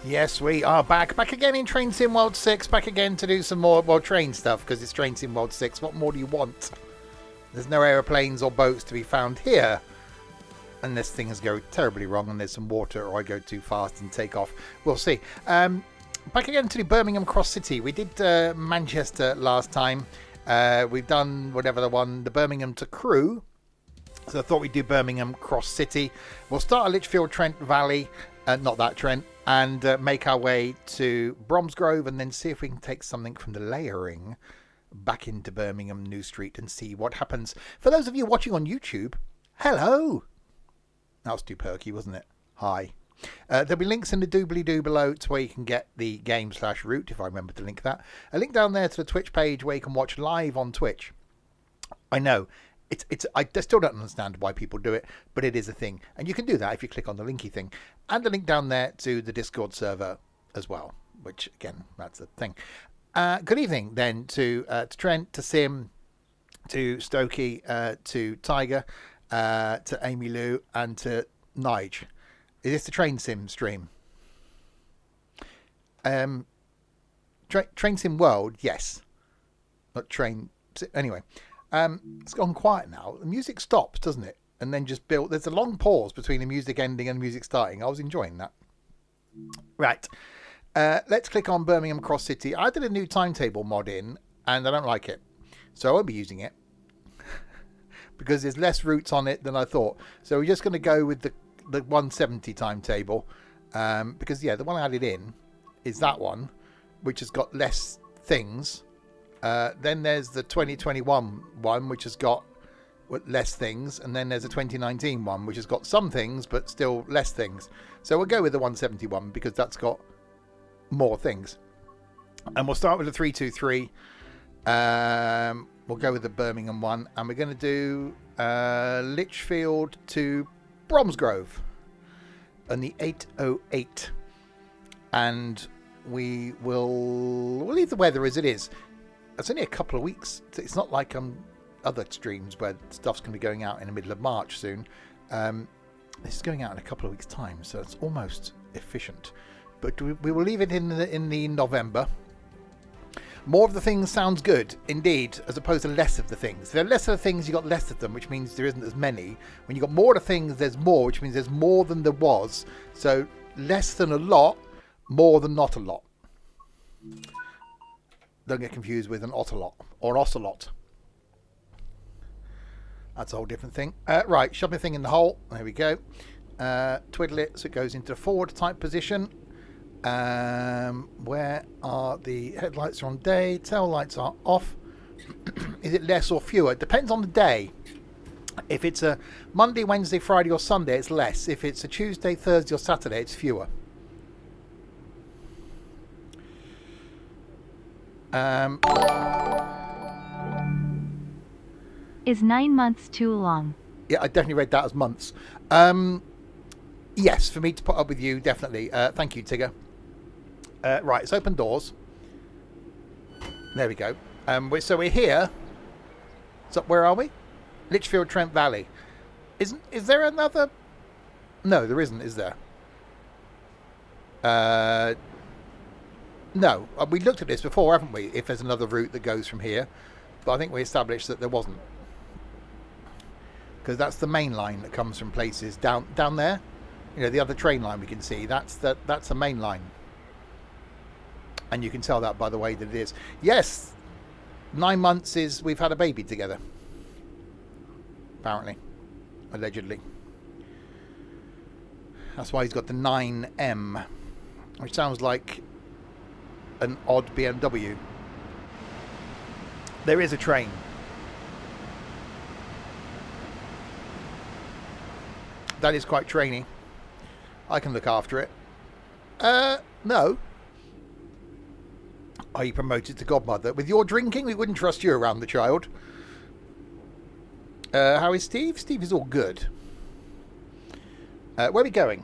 Yes, we are back. Back again in Train Sim World 6. Back again to do some more, well, train stuff, because it's Train Sim World 6. What more do you want? There's no aeroplanes or boats to be found here. Unless things go terribly wrong and there's some water or I go too fast and take off. We'll see. Back again to the Birmingham Cross City. We did Manchester last time. We've done whatever the Birmingham to Crewe. So I thought we'd do Birmingham Cross City. We'll start at Lichfield Trent Valley. Not that Trent. And make our way to Bromsgrove and then see if we can take something from the layering back into Birmingham New Street and see what happens. For those of you watching on YouTube, hello. That was too perky, wasn't it? Hi. There'll be links in the doobly-doo below to where you can get the game/route, if I remember to link that. A link down there to the Twitch page where you can watch live on Twitch. I know. I still don't understand why people do it, but it is a thing. And you can do that if you click on the linky thing. And a link down there to the Discord server as well, which, again, that's a thing. Good evening, then, to Trent, to Sim, to Stokey, to Tiger, to Amy Lou, and to Nige. Is this the Train Sim stream? Train Sim World, yes. Not Train... Anyway... it's gone quiet now. The music stops, doesn't it? And then just build. There's a long pause between the music ending and the music starting. I was enjoying that. Right. Let's click on Birmingham Cross City. I did a new timetable mod in, and I don't like it. So I won't be using it. Because there's less routes on it than I thought. So we're just going to go with the 170 timetable. Because, yeah, the one I added in is that one, which has got less things. Then there's the 2021 one, which has got less things. And then there's a 2019 one, which has got some things, but still less things. So we'll go with the 171 because that's got more things. And we'll start with the 323. We'll go with the Birmingham one. And we're going to do Lichfield to Bromsgrove and the 808. And we'll leave the weather as it is. It's only a couple of weeks. It's not like other streams where stuff's going to be going out in the middle of March soon. This is going out in a couple of weeks' time, so it's almost efficient. But we will leave it in the November. More of the things sounds good, indeed, as opposed to less of the things. If there are less of the things, you got less of them, which means there isn't as many. When you got more of the things, there's more, which means there's more than there was. So less than a lot, more than not a lot. Don't get confused with an ocelot or ocelot. That's a whole different thing. Right, shove my thing in the hole. There we go. Twiddle it so it goes into forward type position. Where are the headlights are on day? Tail lights are off. Is it less or fewer? It depends on the day. If it's a Monday, Wednesday, Friday or Sunday, it's less. If it's a Tuesday, Thursday or Saturday, it's fewer. Is 9 months too long? Yeah, I definitely read that as months. Yes, for me to put up with you, definitely. Thank you, Tigger. Right, it's open doors. There we go. So we're here. So where are we? Lichfield Trent Valley. Is there another? No, there isn't, is there? No, we looked at this before, haven't we? If there's another route that goes from here. But I think we established that there wasn't. Because that's the main line that comes from places down there. You know, the other train line we can see. That's the main line. And you can tell that by the way that it is. Yes, 9 months is we've had a baby together. Apparently. Allegedly. That's why he's got the 9M. Which sounds like an odd BMW. There is a train. That is quite trainy. I can look after it. No. Are you promoted to godmother? With your drinking, we wouldn't trust you around the child. How is Steve? Steve is all good. Where are we going?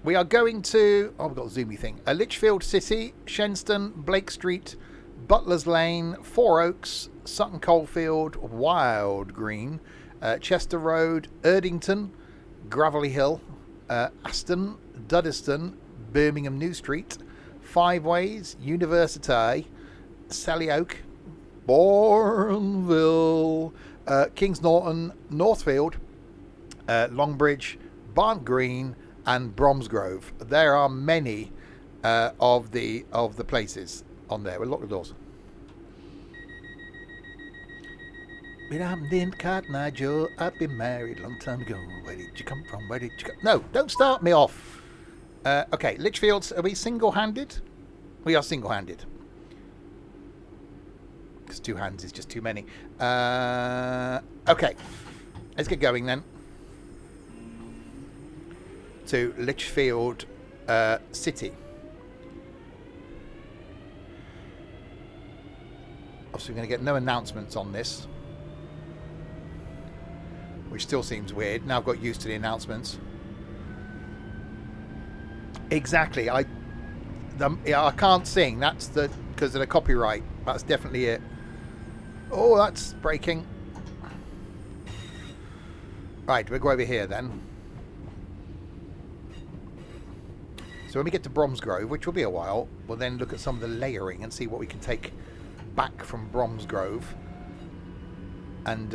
We are going to... Oh, we've got a zoomy thing. Lichfield City, Shenstone, Blake Street, Butler's Lane, Four Oaks, Sutton Coldfield, Wild Green, Chester Road, Erdington, Gravelly Hill, Aston, Duddeston, Birmingham New Street, Five Ways, University, Selly Oak, Bourneville, Kings Norton, Northfield, Longbridge, Barnt Green, and Bromsgrove. There are many of the places on there. We'll lock the doors. I've been married a long time ago. Where did you come from? Where did you go? No, don't start me off. Okay, Lichfields, are we single-handed? We are single-handed. Because 2 hands is just too many. Okay, let's get going then. To Lichfield City. Obviously, we're going to get no announcements on this, which still seems weird. Now I've got used to the announcements. Exactly. I can't sing. That's because of the copyright. That's definitely it. Oh, that's breaking. Right, we'll go over here then. So when we get to Bromsgrove, which will be a while, we'll then look at some of the layering and see what we can take back from Bromsgrove. And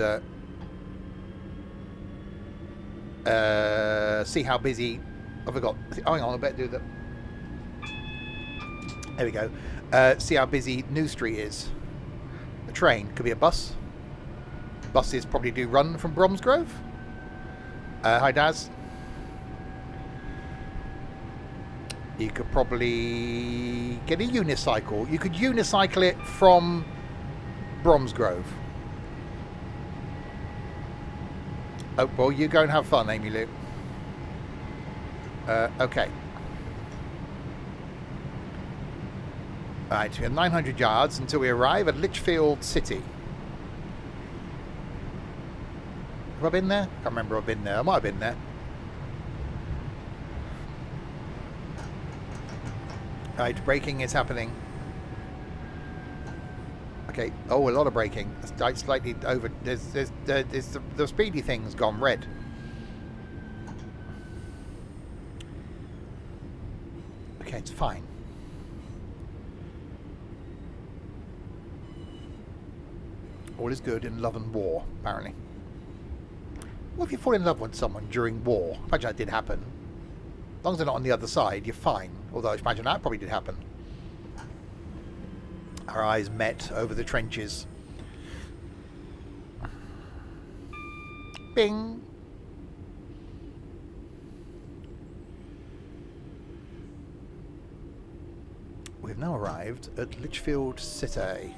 see how busy. I forgot. Hang on, I better do that. There we go. See how busy New Street is. A train could be a bus. Buses probably do run from Bromsgrove. Hi, Daz. You could probably get a unicycle. You could unicycle it from Bromsgrove. Oh, well, you go and have fun, Amy Lou. Okay. Right, we have 900 yards until we arrive at Lichfield City. Have I been there? Can't remember if I've been there. I might have been there. Right, braking is happening. Okay. Oh, a lot of braking. It's slightly over. The speedy thing's gone red. Okay, it's fine. All is good in love and war, apparently. What if you fall in love with someone during war? Imagine that did happen. As long as they're not on the other side, you're fine. Although I imagine that probably did happen. Our eyes met over the trenches. Bing! We've now arrived at Lichfield City.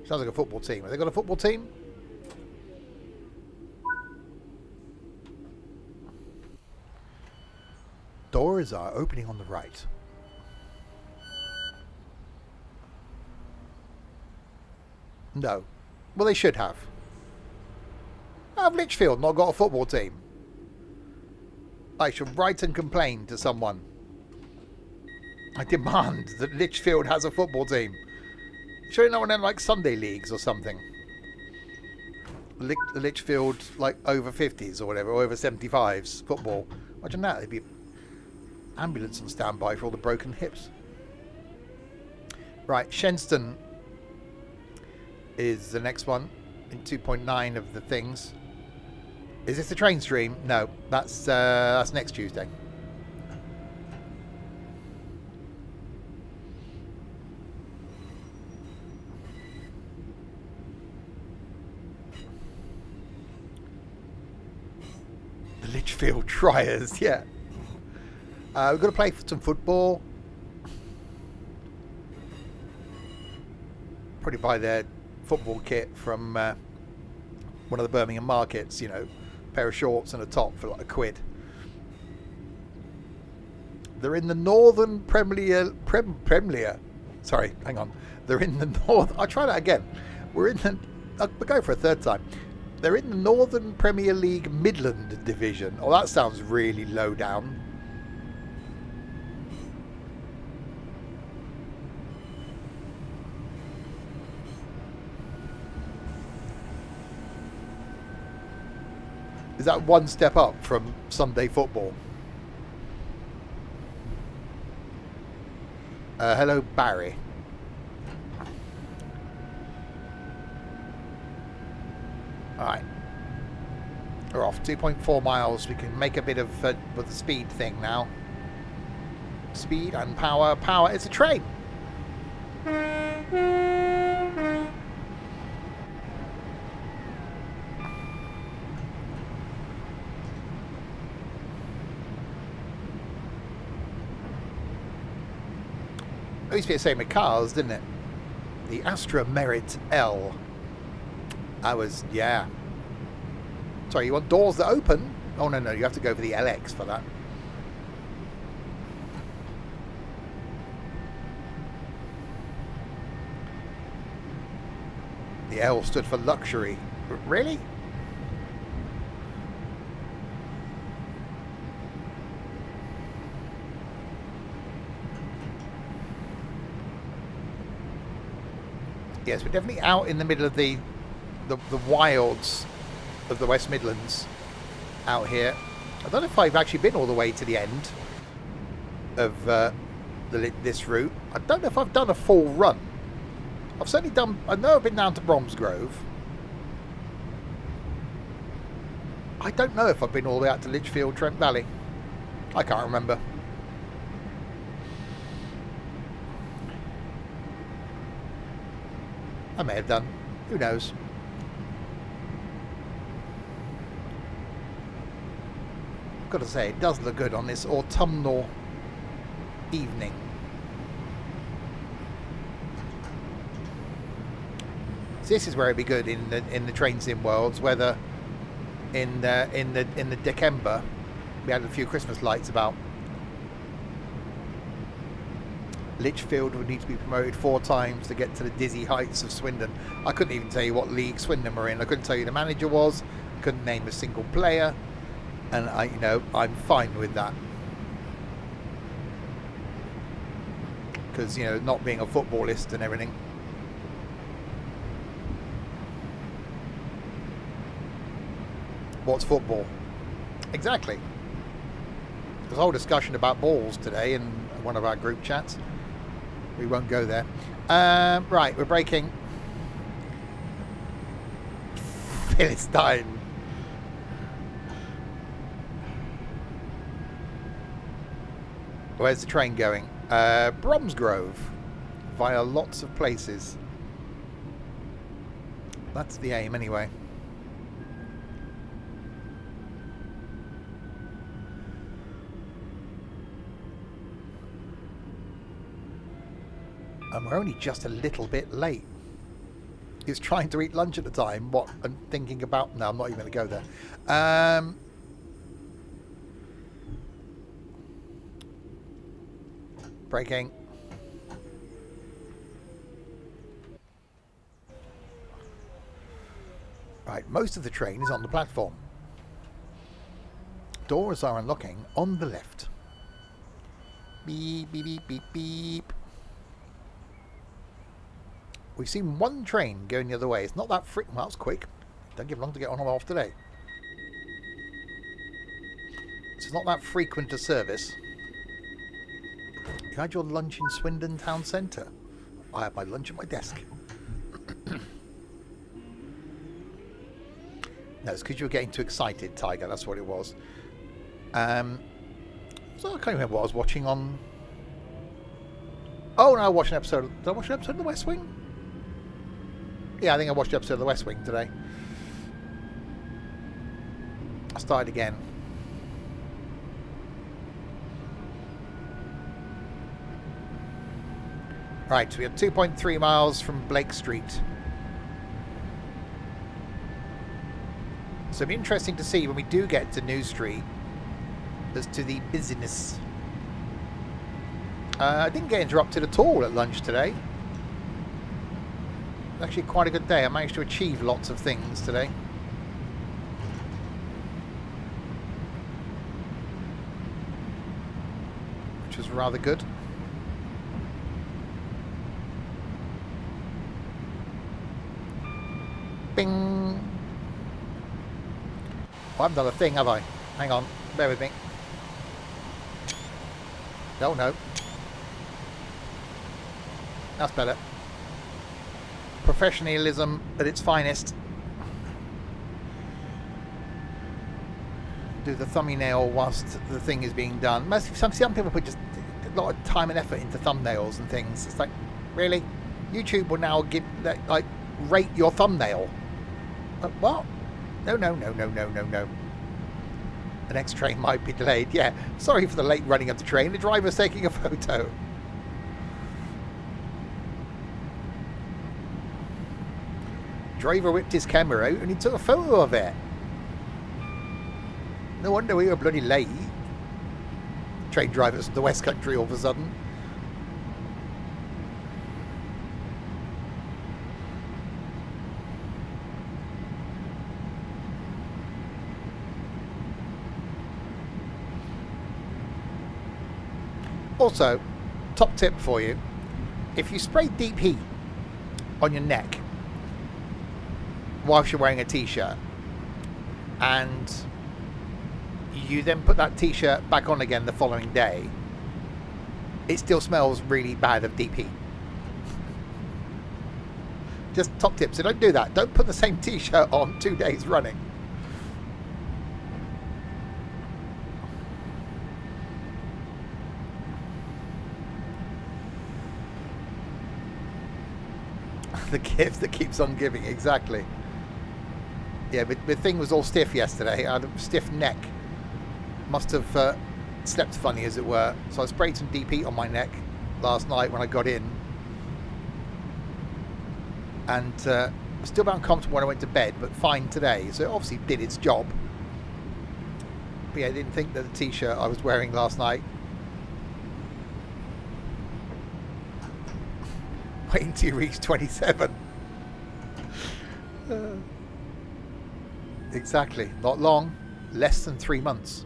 Sounds like a football team. Have they got a football team? Doors are opening on the right. No. Well, they should have. Have Lichfield not got a football team? I should write and complain to someone. I demand that Lichfield has a football team. Surely no one in like Sunday leagues or something. Lichfield like over 50s or whatever, or over 75s football. Imagine that. They'd be ambulance on standby for all the broken hips. Right, Shenston is the next one in 2.9 of the things. Is this the train stream? No, that's next Tuesday. The Lichfield Triers, yeah. We've got to play some football. Probably buy their football kit from one of the Birmingham markets, you know, a pair of shorts and a top for like £1. They're in the Northern Premier. Sorry, hang on. They're in the North. I'll try that again. We'll go for a third time. They're in the Northern Premier League Midland Division. Oh, that sounds really low down. Is that one step up from Sunday football? Hello, Barry. Alright. We're off. 2.4 miles. We can make a bit of with the speed thing now. Speed and power. Power. It's a train. It used to be the same with cars, didn't it? The Astra Merit L. I was, yeah. Sorry, you want doors that open? Oh, no, you have to go for the LX for that. The L stood for luxury. Really? Yes, we're definitely out in the middle of the wilds of the West Midlands out here. I don't know if I've actually been all the way to the end of this route. I don't know if I've done a full run. I've certainly done... I know I've been down to Bromsgrove. I don't know if I've been all the way out to Lichfield, Trent Valley. I can't remember. I may have done. Who knows? Got to say, it does look good on this autumnal evening. So this is where it'd be good in the train sim worlds. Whether in the December, we had a few Christmas lights about. Lichfield would need to be promoted 4 times to get to the dizzy heights of Swindon. I couldn't even tell you what league Swindon were in. I couldn't tell you who the manager was. Couldn't name a single player. And I'm fine with that. Because, not being a footballist and everything. What's football? Exactly. There's a whole discussion about balls today in one of our group chats. We won't go there. Right, we're braking. Philistine. Where's the train going? Bromsgrove. Via lots of places. That's the aim anyway. And we're only just a little bit late. He was trying to eat lunch at the time. What I'm thinking about... No, I'm not even going to go there. Braking. Right, most of the train is on the platform. Doors are unlocking on the left. Beep, beep, beep, beep, beep. We've seen one train going the other way. It's not that well, that was quick. Don't give long to get on or off today. It's not that frequent a service. You had your lunch in Swindon Town Centre. I had my lunch at my desk. No, it's because you were getting too excited, Tiger. That's what it was. So I can't remember what I was watching on... Oh, no, I watched an episode... Did I watch an episode of The West Wing? Yeah, I think I watched an episode of The West Wing today. I started again. Right, so we have 2.3 miles from Blake Street. So it'll be interesting to see when we do get to New Street as to the busyness. I didn't get interrupted at all at lunch today. Actually quite a good day. I managed to achieve lots of things today. Which was rather good. Bing! I haven't done a thing, have I? Hang on, bear with me. Oh no. That's better. Professionalism at its finest. Do the thumbnail whilst the thing is being done. Some people put just a lot of time and effort into thumbnails and things. It's like, really? YouTube will now give like rate your thumbnail. What? No. The next train might be delayed. Yeah, sorry for the late running of the train. The driver's taking a photo. Driver whipped his camera out and he took a photo of it. No wonder we were bloody late. Train drivers in the West Country all of a sudden. Also, top tip for you. If you spray deep heat on your neck whilst you're wearing a t-shirt and you then put that t-shirt back on again the following day, it still smells really bad of deep heat. Just top tip, so don't do that. Don't put the same t-shirt on 2 days running. The gift that keeps on giving, exactly. Yeah, but the thing was all stiff yesterday. I had a stiff neck. Must have slept funny, as it were. So I sprayed some deep heat on my neck last night when I got in. And still a bit uncomfortable when I went to bed, but fine today. So it obviously did its job. But yeah, I didn't think that the t-shirt I was wearing last night... Waiting till you reach 27. Exactly. Not long. Less than 3 months.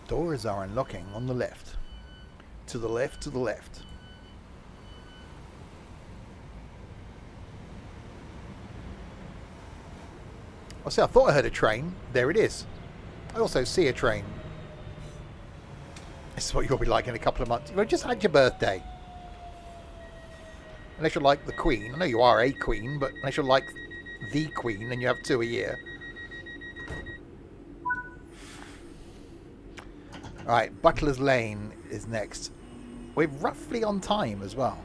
Doors are unlocking on the left. To the left, to the left. I see, I thought I heard a train. There it is. I also see a train. This is what you'll be like in a couple of months. You've just had your birthday. Unless you're like the Queen. I know you are a Queen, but unless you're like the Queen and you have 2 a year. Alright, Butler's Lane is next. We're roughly on time as well.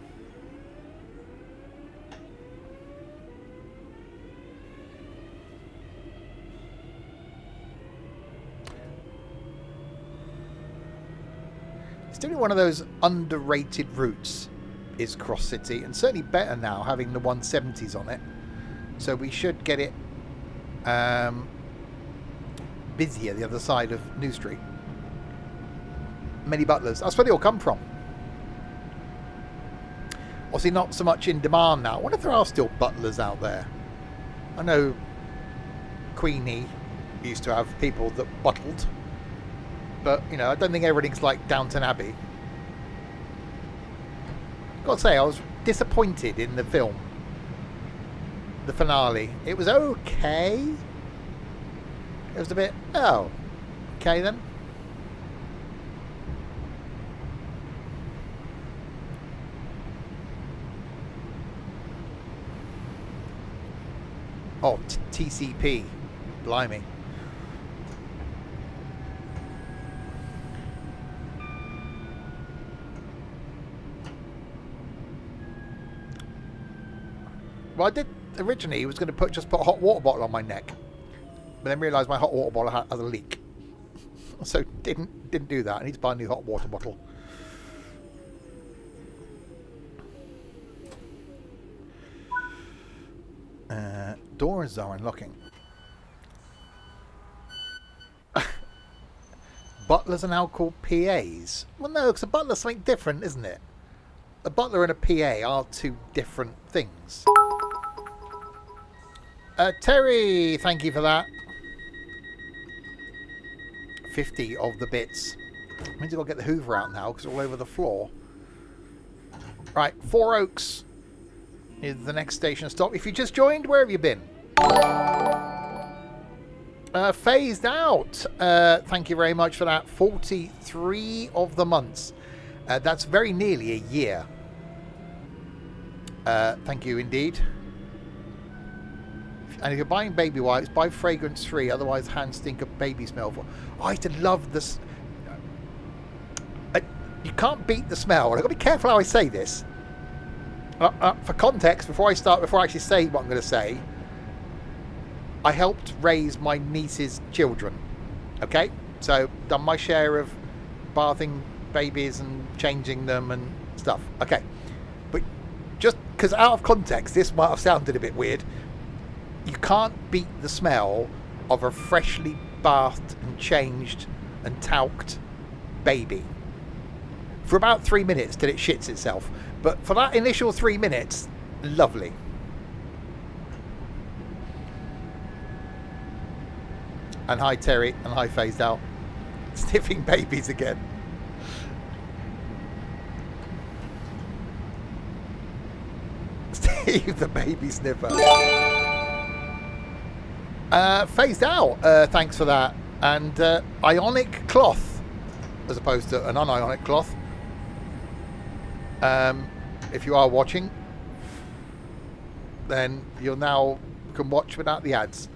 It's definitely one of those underrated routes, is Cross City, and certainly better now having the 170s on it. So we should get it busier the other side of New Street. Many butlers. That's where they all come from. Obviously not so much in demand now. I wonder if there are still butlers out there. I know Queenie used to have people that buttled. But, you know, I don't think everything's like Downton Abbey. Gotta say, I was disappointed in the film. The finale. It was okay. It was a bit, oh, okay then. Oh, TCP. Blimey. Well, I did originally was going to just put a hot water bottle on my neck, but then realised my hot water bottle has a leak, so didn't do that. I need to buy a new hot water bottle. Doors are unlocking. Butlers are now called PAs. Well, no, because a butler's something different, isn't it? A butler and a PA are 2 different things. Terry, thank you for that. 50 of the bits. Means I've got to get the Hoover out now because it's all over the floor. Right, 4 Oaks is the next station stop. If you just joined, where have you been? Phased out. Thank you very much for that. 43 of the months. That's very nearly a year. Thank you indeed. And if you're buying baby wipes, buy fragrance free. Otherwise, hands stink of baby smell. I used to love this. You can't beat the smell. I've got to be careful how I say this. For context, before I actually say what I'm going to say, I helped raise my niece's children. Okay? So, done my share of bathing babies and changing them and stuff. Okay. But just because out of context, this might have sounded a bit weird. You can't beat the smell of a freshly bathed and changed and talked baby. For about 3 minutes till it shits itself. But for that initial 3 minutes, lovely. And hi Terry, and hi Phased Out. Sniffing babies again. Steve the baby sniffer. Phased Out, thanks for that. And ionic cloth, as opposed to an unionic cloth. If you are watching, then you'll now can watch without the ads.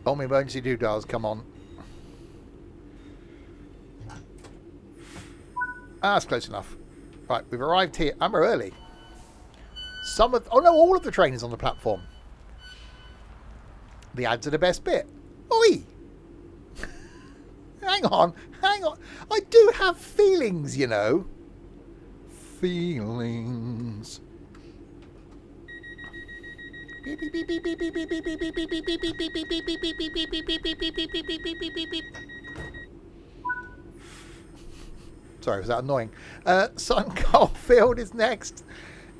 Oh, my emergency doodles, come on. That's close enough. Right, we've arrived here. I'm early. All of the train is on the platform. The ads are the best bit. Oi! Hang on. I do have feelings, you know. Feelings. Sorry, was that annoying? Sun Caulfield is next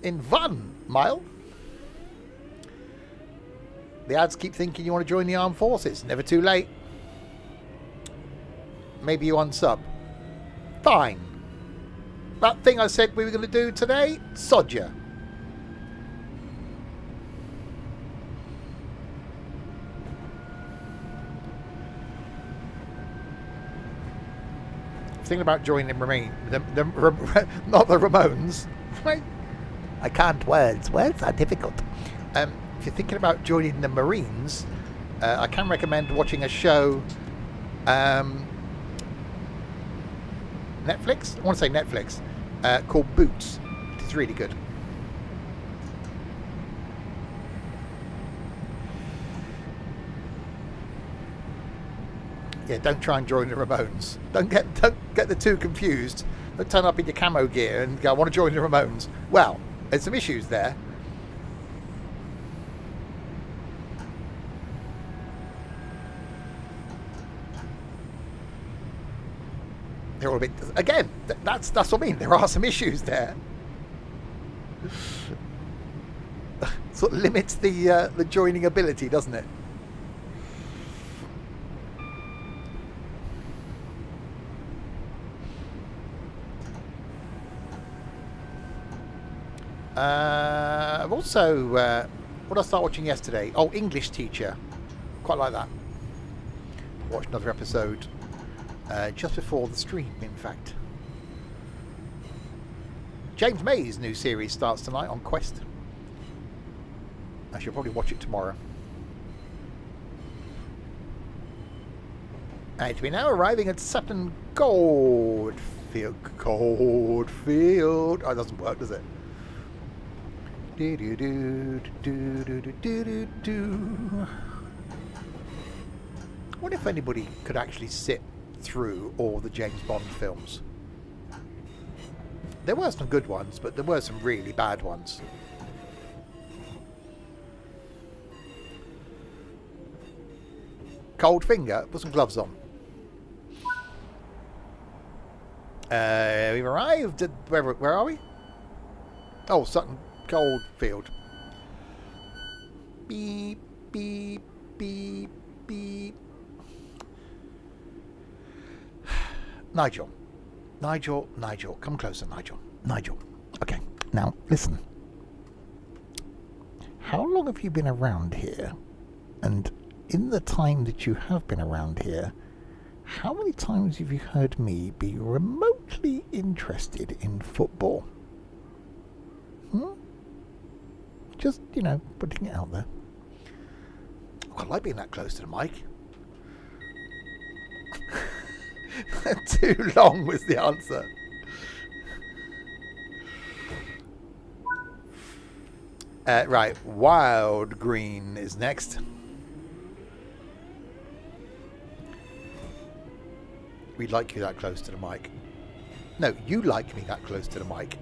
in 1 mile. The ads keep thinking you want to join the armed forces. Never too late. Maybe you unsub. Fine. That thing I said we were going to do today, sod ya. Thinking about joining not the Ramones. I can't words. Words are difficult. If you're thinking about joining the Marines, I can recommend watching a show. Netflix? I want to say Netflix. Called Boots. It's really good. Yeah, don't try and join the Ramones. Don't get the two confused. Don't turn up in your camo gear and go, I want to join the Ramones. Well, there's some issues there. They're all a bit... Again, that's what I mean. There are some issues there. Sort of limits the joining ability, doesn't it? I've also... what did I start watching yesterday? Oh, English Teacher. Quite like that. Watched another episode just before the stream, in fact. James May's new series starts tonight on Quest. I should probably watch it tomorrow. And we're now arriving at Sutton Goldfield. Goldfield. Oh, it doesn't work, does it? What if anybody could actually sit through all the James Bond films? There were some good ones, but there were some really bad ones. Cold finger, put some gloves on. We've arrived at where are we? Oh, Sutton Goldfield. Beep, beep, beep, beep. Nigel, come closer, Nigel. Okay, now listen. How long long have you been around here? And in the time that you have been around here, how many times have you heard me be remotely interested in football? Just, putting it out there. Oh, I like being that close to the mic. Too long was the answer. Right, Wild Green is next. We like you that close to the mic. No, you like me that close to the mic.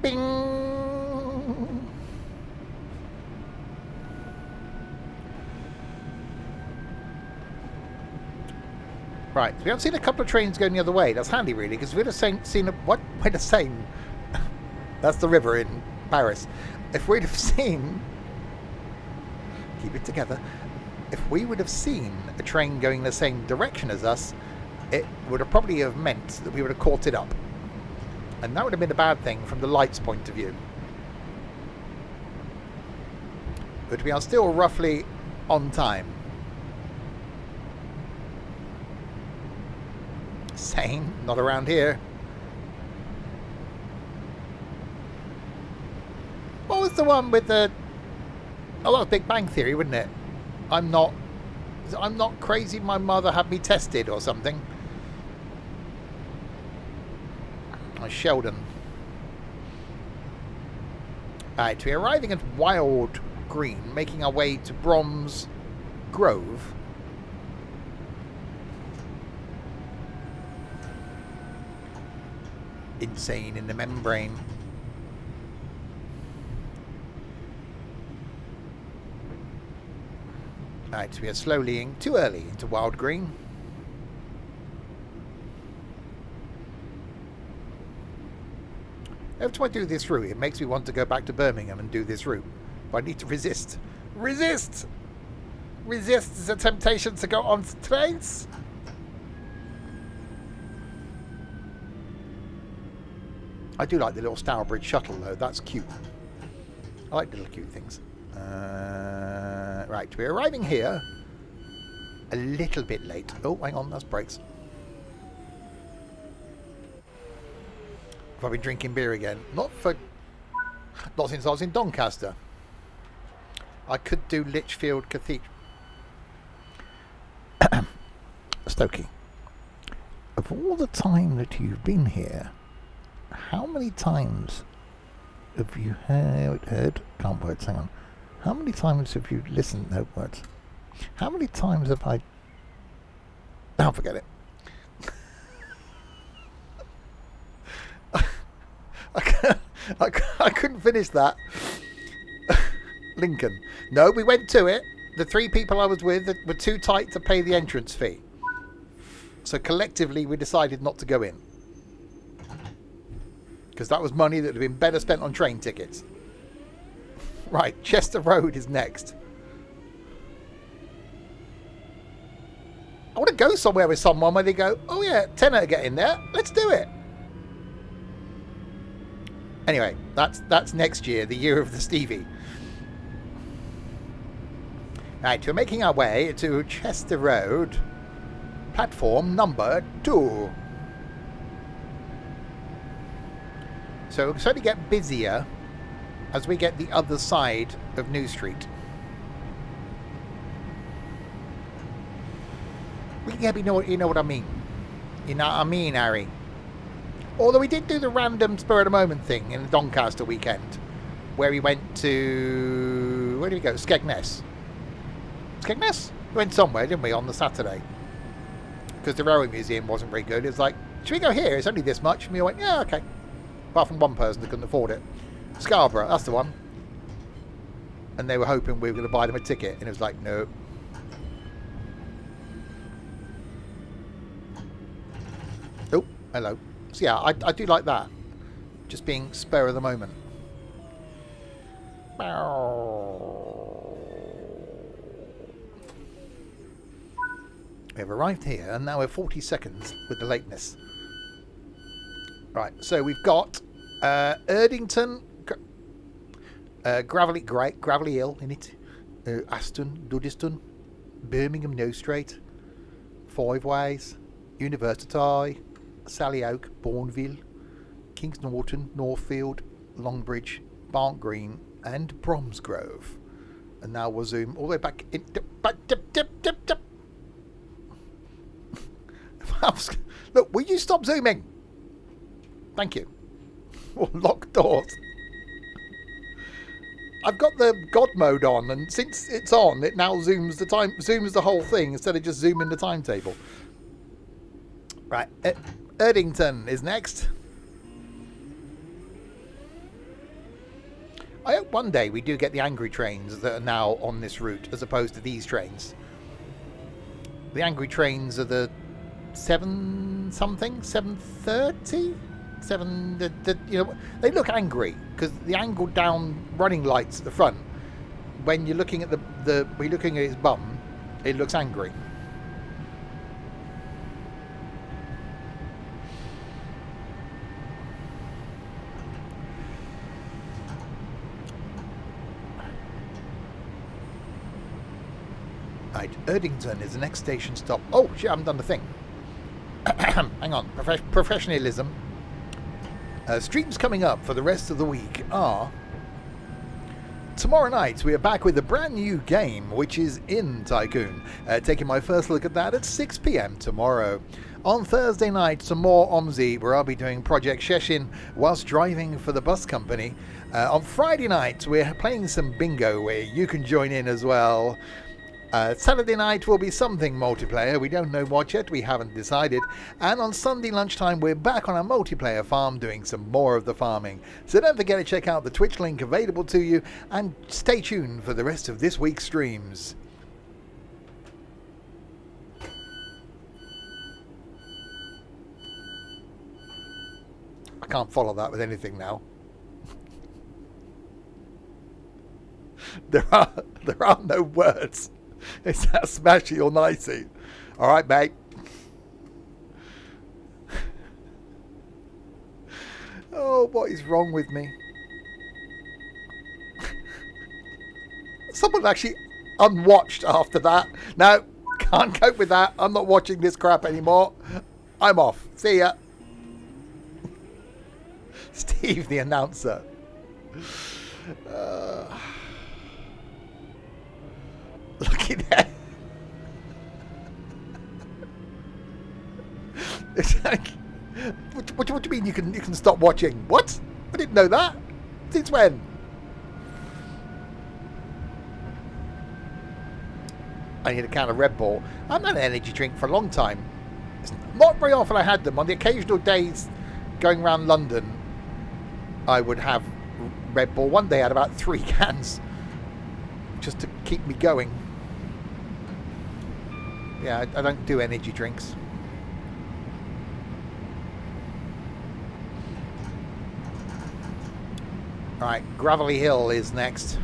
Bing! Right, so we haven't seen a couple of trains going the other way. That's handy, really, because we'd have seen a... What? We'd have seen... That's the river in Paris. If we'd have seen... Keep it together. If we would have seen a train going the same direction as us, it would have probably have meant that we would have caught it up. And that would have been a bad thing from the light's point of view. But we are still roughly on time. Same, not around here. What was the one with the... Oh, that was Big Bang Theory, wouldn't it? I'm not crazy, my mother had me tested or something. Oh, Sheldon. Right, we're arriving at Wild Green, making our way to Brom's Grove. Insane in the membrane. Right, we are slowly too early into Wild Green. Every time I do this route, it makes me want to go back to Birmingham and do this route. But I need to resist. Resist! Resist the temptation to go on trains. I do like the little Stourbridge shuttle, though. That's cute. I like little cute things. Right, we're arriving here a little bit late. Oh, hang on, that's brakes. Have I been drinking beer again? Not since I was in Doncaster. I could do Lichfield Cathedral. Stokey, of all the time that you've been here, how many times have you heard? Can't words, hang on. How many times have you listened? No words. How many times have I... Oh, forget it. I couldn't finish that. Lincoln. No, we went to it. The 3 people I was with were too tight to pay the entrance fee. So collectively we decided not to go in. Because that was money that would have been better spent on train tickets. Right, Chester Road is next. I want to go somewhere with someone where they go, oh yeah, tenner to get in there. Let's do it. Anyway, that's next year, the year of the Stevie. Right, we're making our way to Chester Road, platform number 2. So it'll certainly get busier as we get the other side of New Street. Yeah, but you know what I mean. You know what I mean, Harry. Although we did do the random spur of the moment thing in the Doncaster weekend, where we went to... Where did we go? Skegness. Skegness? We went somewhere, didn't we, on the Saturday? Because the Railway Museum wasn't very good. It was like, should we go here? It's only this much. And we went, yeah, okay. Apart from one person that couldn't afford it. Scarborough, that's the one. And they were hoping we were going to buy them a ticket. And it was like, no. Oh, hello. So yeah, I do like that. Just being spur of the moment. We have arrived here, and now we're 40 seconds with the lateness. Right, so we've got Erdington, Gravelly Hill in it, Aston, Dudiston, Birmingham, No Strait, Five Ways, University, Sally Oak, Bourneville, Kings Norton, Northfield, Longbridge, Barnt Green, and Bromsgrove. And now we'll zoom all the way back in. Look, will you stop zooming? Thank you. Oh, locked doors. I've got the God mode on, and since it's on, it now zooms the whole thing instead of just zooming the timetable. Right, Erdington is next. I hope one day we do get the angry trains that are now on this route, as opposed to these trains. The angry trains are the 7:30. You know, they look angry because the angled down running lights at the front. When you're looking at we're looking at his bum, it looks angry. Right, Erdington is the next station stop. Oh shit, I haven't done the thing. Hang on, professionalism. Streams coming up for the rest of the week are... Tomorrow night we are back with a brand new game, which is In Tycoon. Taking my first look at that at 6 PM tomorrow. On Thursday night, some more OMSI, where I'll be doing Project Sheshin whilst driving for the bus company. On Friday night, we're playing some bingo where you can join in as well. Saturday night will be something multiplayer. We don't know what yet. We haven't decided. And on Sunday lunchtime, we're back on our multiplayer farm doing some more of the farming. So don't forget to check out the Twitch link available to you and stay tuned for the rest of this week's streams. I can't follow that with anything now. There are no words. Is that smashy or nicey? All right, mate. Oh, what is wrong with me? Someone actually unwatched after that. No, can't cope with that. I'm not watching this crap anymore. I'm off. See ya. Steve, the announcer. Look at that. It's like, what do you mean you can stop watching? What? I didn't know that. Since when? I need a can of Red Bull. I haven't had an energy drink for a long time. It's not very often I had them. On the occasional days going around London, I would have Red Bull. One day I had about 3 cans just to keep me going. Yeah, I don't do energy drinks. Alright, Gravelly Hill is next.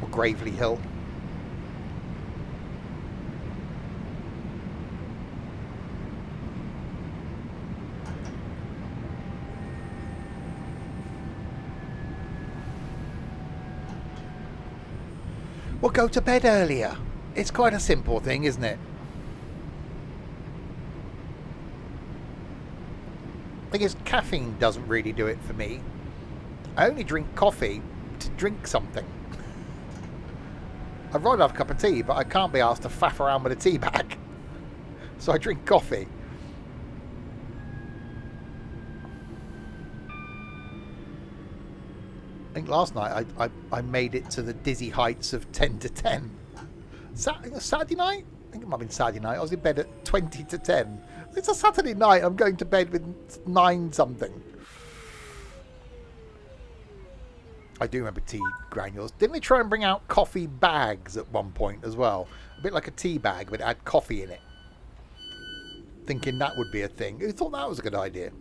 Or Gravely Hill. We'll go to bed earlier. It's quite a simple thing, isn't it? Thing is, caffeine doesn't really do it for me. I only drink coffee to drink something. I'd rather have a cup of tea, but I can't be asked to faff around with a tea bag. So I drink coffee. I think last night I made it to the dizzy heights of 10 to 10. Saturday night? I think it might have been Saturday night. I was in bed at 20 to 10. It's a Saturday night. I'm going to bed with 9 something. I do remember tea granules. Didn't they try and bring out coffee bags at one point as well? A bit like a tea bag, but it had coffee in it. Thinking that would be a thing. Who thought that was a good idea?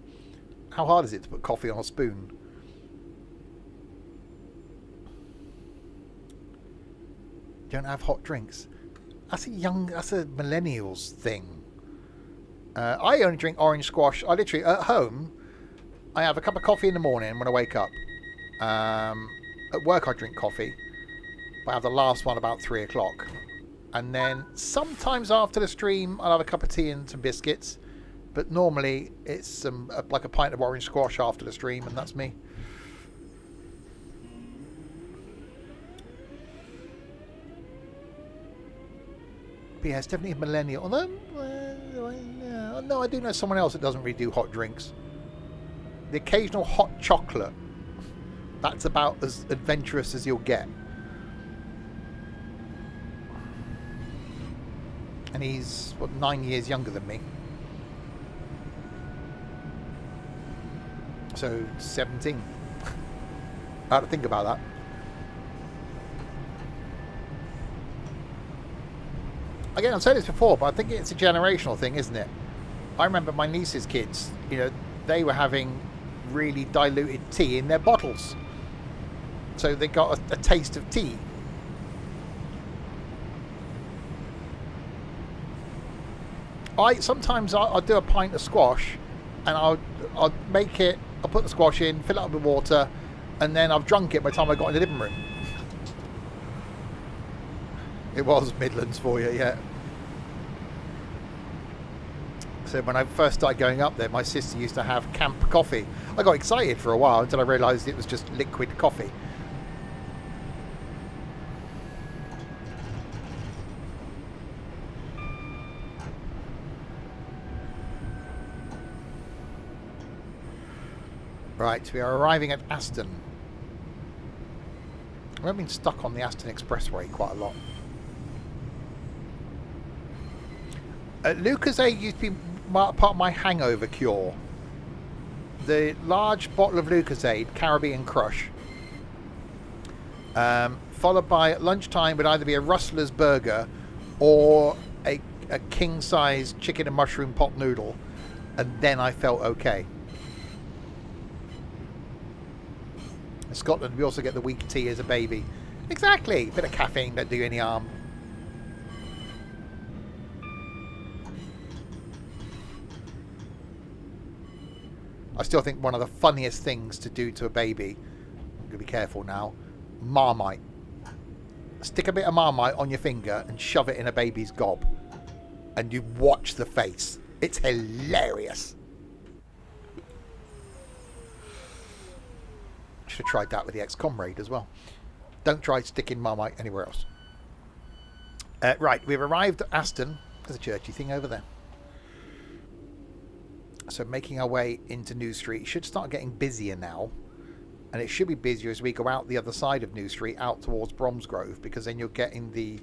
How hard is it to put coffee on a spoon? Don't have hot drinks. That's a millennials thing. I only drink orange squash. I literally, at home, I have a cup of coffee in the morning when I wake up. At work I drink coffee. But I have the last one about 3 o'clock. And then sometimes after the stream I'll have a cup of tea and some biscuits. But normally it's like a pint of orange squash after the stream, and that's me. But yeah, it's definitely a millennial. Although, no, I do know someone else that doesn't really do hot drinks. The occasional hot chocolate. That's about as adventurous as you'll get. And he's, 9 years younger than me. So, 17. I had to think about that. Again, I've said this before, but I think it's a generational thing, isn't it? I remember my niece's kids, they were having really diluted tea in their bottles. So they got a taste of tea. Sometimes I'll do a pint of squash, and I'll make it. I'll put the squash in, fill it up with water, and then I've drunk it by the time I got in the living room. It was Midlands for you, yeah. So when I first started going up there, my sister used to have camp coffee. I got excited for a while until I realised it was just liquid coffee. Right, we are arriving at Aston. I've been stuck on the Aston Expressway quite a lot. Lucozade used to be part of my hangover cure. The large bottle of Lucozade, Caribbean Crush, followed by at lunchtime would either be a Rustler's burger or a king-size chicken and mushroom pot noodle, and then I felt okay. In Scotland, we also get the weak tea as a baby. Exactly, a bit of caffeine don't do you any harm. I still think one of the funniest things to do to a baby, I'm going to be careful now, Marmite. Stick a bit of Marmite on your finger and shove it in a baby's gob. And you watch the face. It's hilarious. Should have tried that with the ex-comrade as well. Don't try sticking Marmite anywhere else. Right, we've arrived at Aston. There's a churchy thing over there. So making our way into New Street. It should start getting busier now. And it should be busier as we go out the other side of New Street, out towards Bromsgrove, because then you're getting the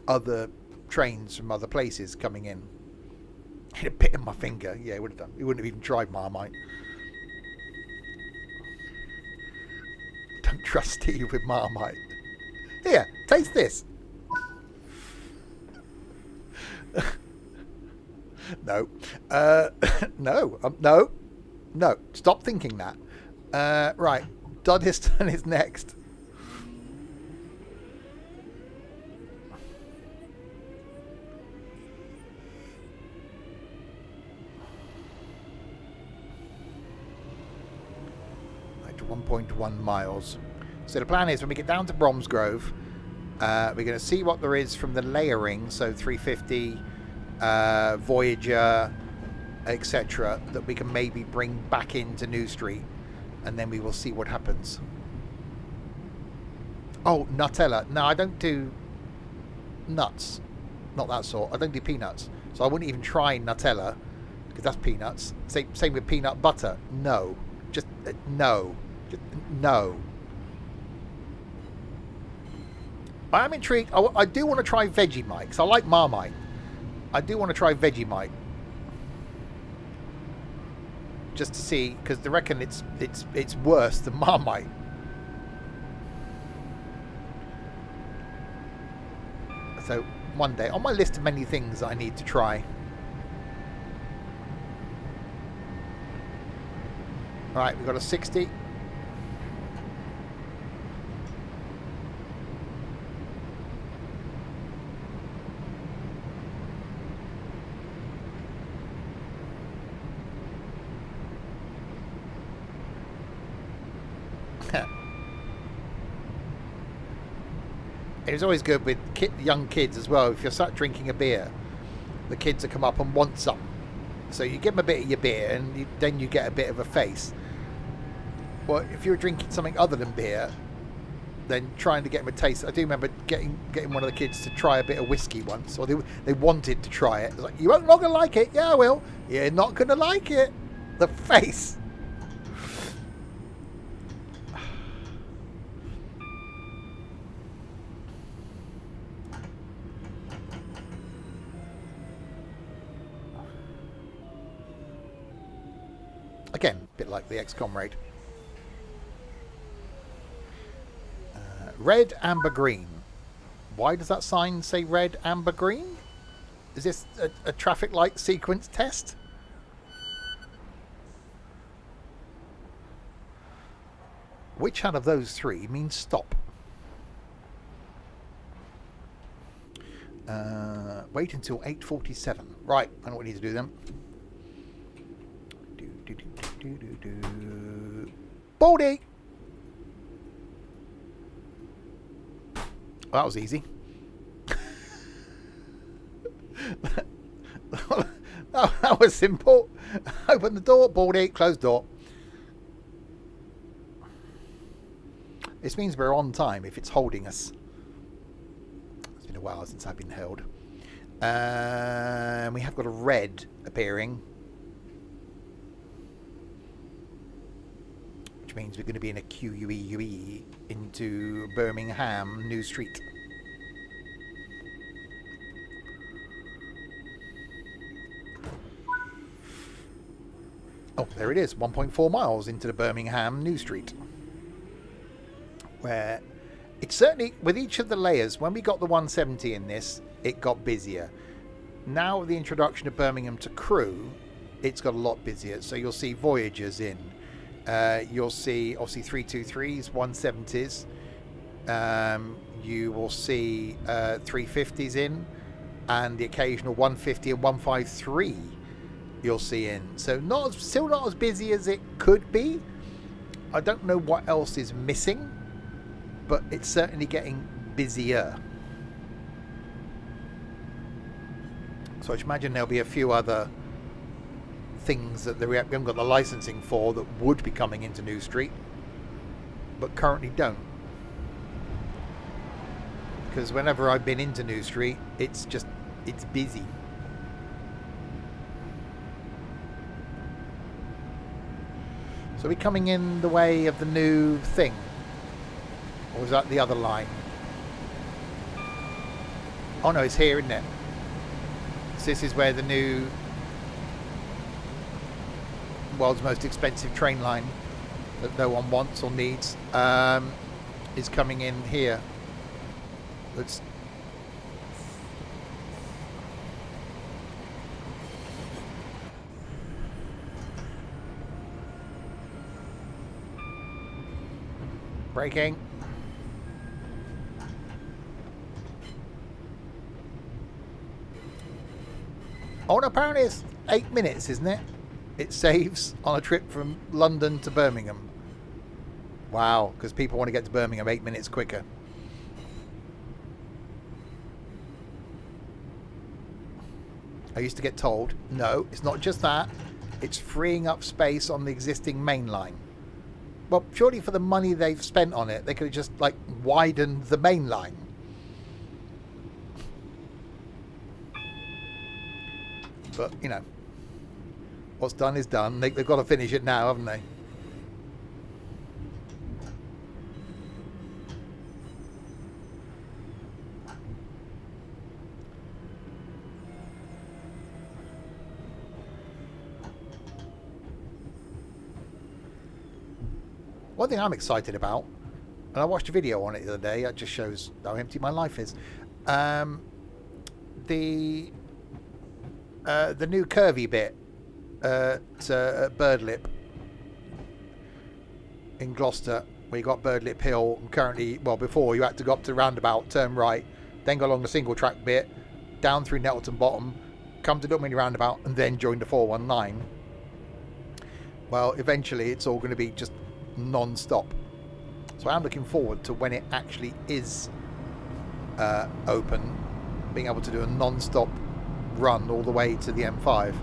other trains from other places coming in. Hit a bit in my finger. Yeah, it would have done. He wouldn't have even tried Marmite. Don't trust Steve with Marmite. Here, taste this. No. No. Stop thinking that. Right. Dudiston is next. Right, 1.1 miles. So the plan is when we get down to Bromsgrove, we're going to see what there is from the layering, so 350, Voyager, etc., that we can maybe bring back into New Street, and then we will see what happens. Oh, Nutella. No, I don't do nuts. Not that sort. I don't do peanuts. So I wouldn't even try Nutella, because that's peanuts. Same with peanut butter. No. Just no. Just, no. I am intrigued. I do want to try Vegemite, because I like Marmite. I do want to try Vegemite. Just to see, because they reckon it's worse than Marmite. So one day, on my list of many things that I need to try. Right, we've got a 60. It was always good with young kids as well. If you're sat drinking a beer, the kids will come up and want some. So you give them a bit of your beer, and then you get a bit of a face. Well, if you were drinking something other than beer, then trying to get them a taste. I do remember getting one of the kids to try a bit of whiskey once, or they wanted to try it. It was like, you're not going to like it. Yeah, I will. You're not going to like it. The face. Again, a bit like the ex-comrade. Red, amber, green. Why does that sign say red, amber, green? Is this a traffic light sequence test? Which out of those three means stop? Wait until 8:47. Right, I know what we need to do then. Baldy! Well, that was easy. that was simple. Open the door, Baldy, close door. This means we're on time if it's holding us. It's been a while since I've been held. We have got a red appearing, which means we're going to be in a QUE into Birmingham New Street. Oh, there it is, 1.4 miles into the Birmingham New Street. Where it's certainly, with each of the layers, when we got the 170 in this, it got busier. Now with the introduction of Birmingham to Crewe, it's got a lot busier. So you'll see Voyagers in. You'll see obviously 323s, 170s. You will see 350s in, and the occasional 150 and 153 you'll see in. So still not as busy as it could be. I don't know what else is missing, but it's certainly getting busier. So I imagine there'll be a few other things that we haven't got the licensing for that would be coming into New Street, but currently don't. Because whenever I've been into New Street, it's busy. So are we coming in the way of the new thing? Or was that the other line? Oh no, it's here, isn't it? So this is where the new world's most expensive train line that no one wants or needs is coming in here. Let's braking. Oh, and apparently it's 8 minutes, isn't it? It saves on a trip from London to Birmingham. Wow, because people want to get to Birmingham 8 minutes quicker. I used to get told, no, it's not just that. It's freeing up space on the existing main line. Well, surely for the money they've spent on it, they could have just, like, widened the main line. But, you know, what's done is done. They've got to finish it now, haven't they? One thing I'm excited about, and I watched a video on it the other day, it just shows how empty my life is. The new curvy bit at Birdlip in Gloucester, where you got Birdlip Hill, and currently, well, before you had to go up to the roundabout, turn right, then go along the single track bit, down through Nettleton Bottom, come to Duck Mini roundabout, and then join the 419. Well, eventually it's all going to be just non-stop. So I'm looking forward to when it actually is open, being able to do a non-stop run all the way to the M5.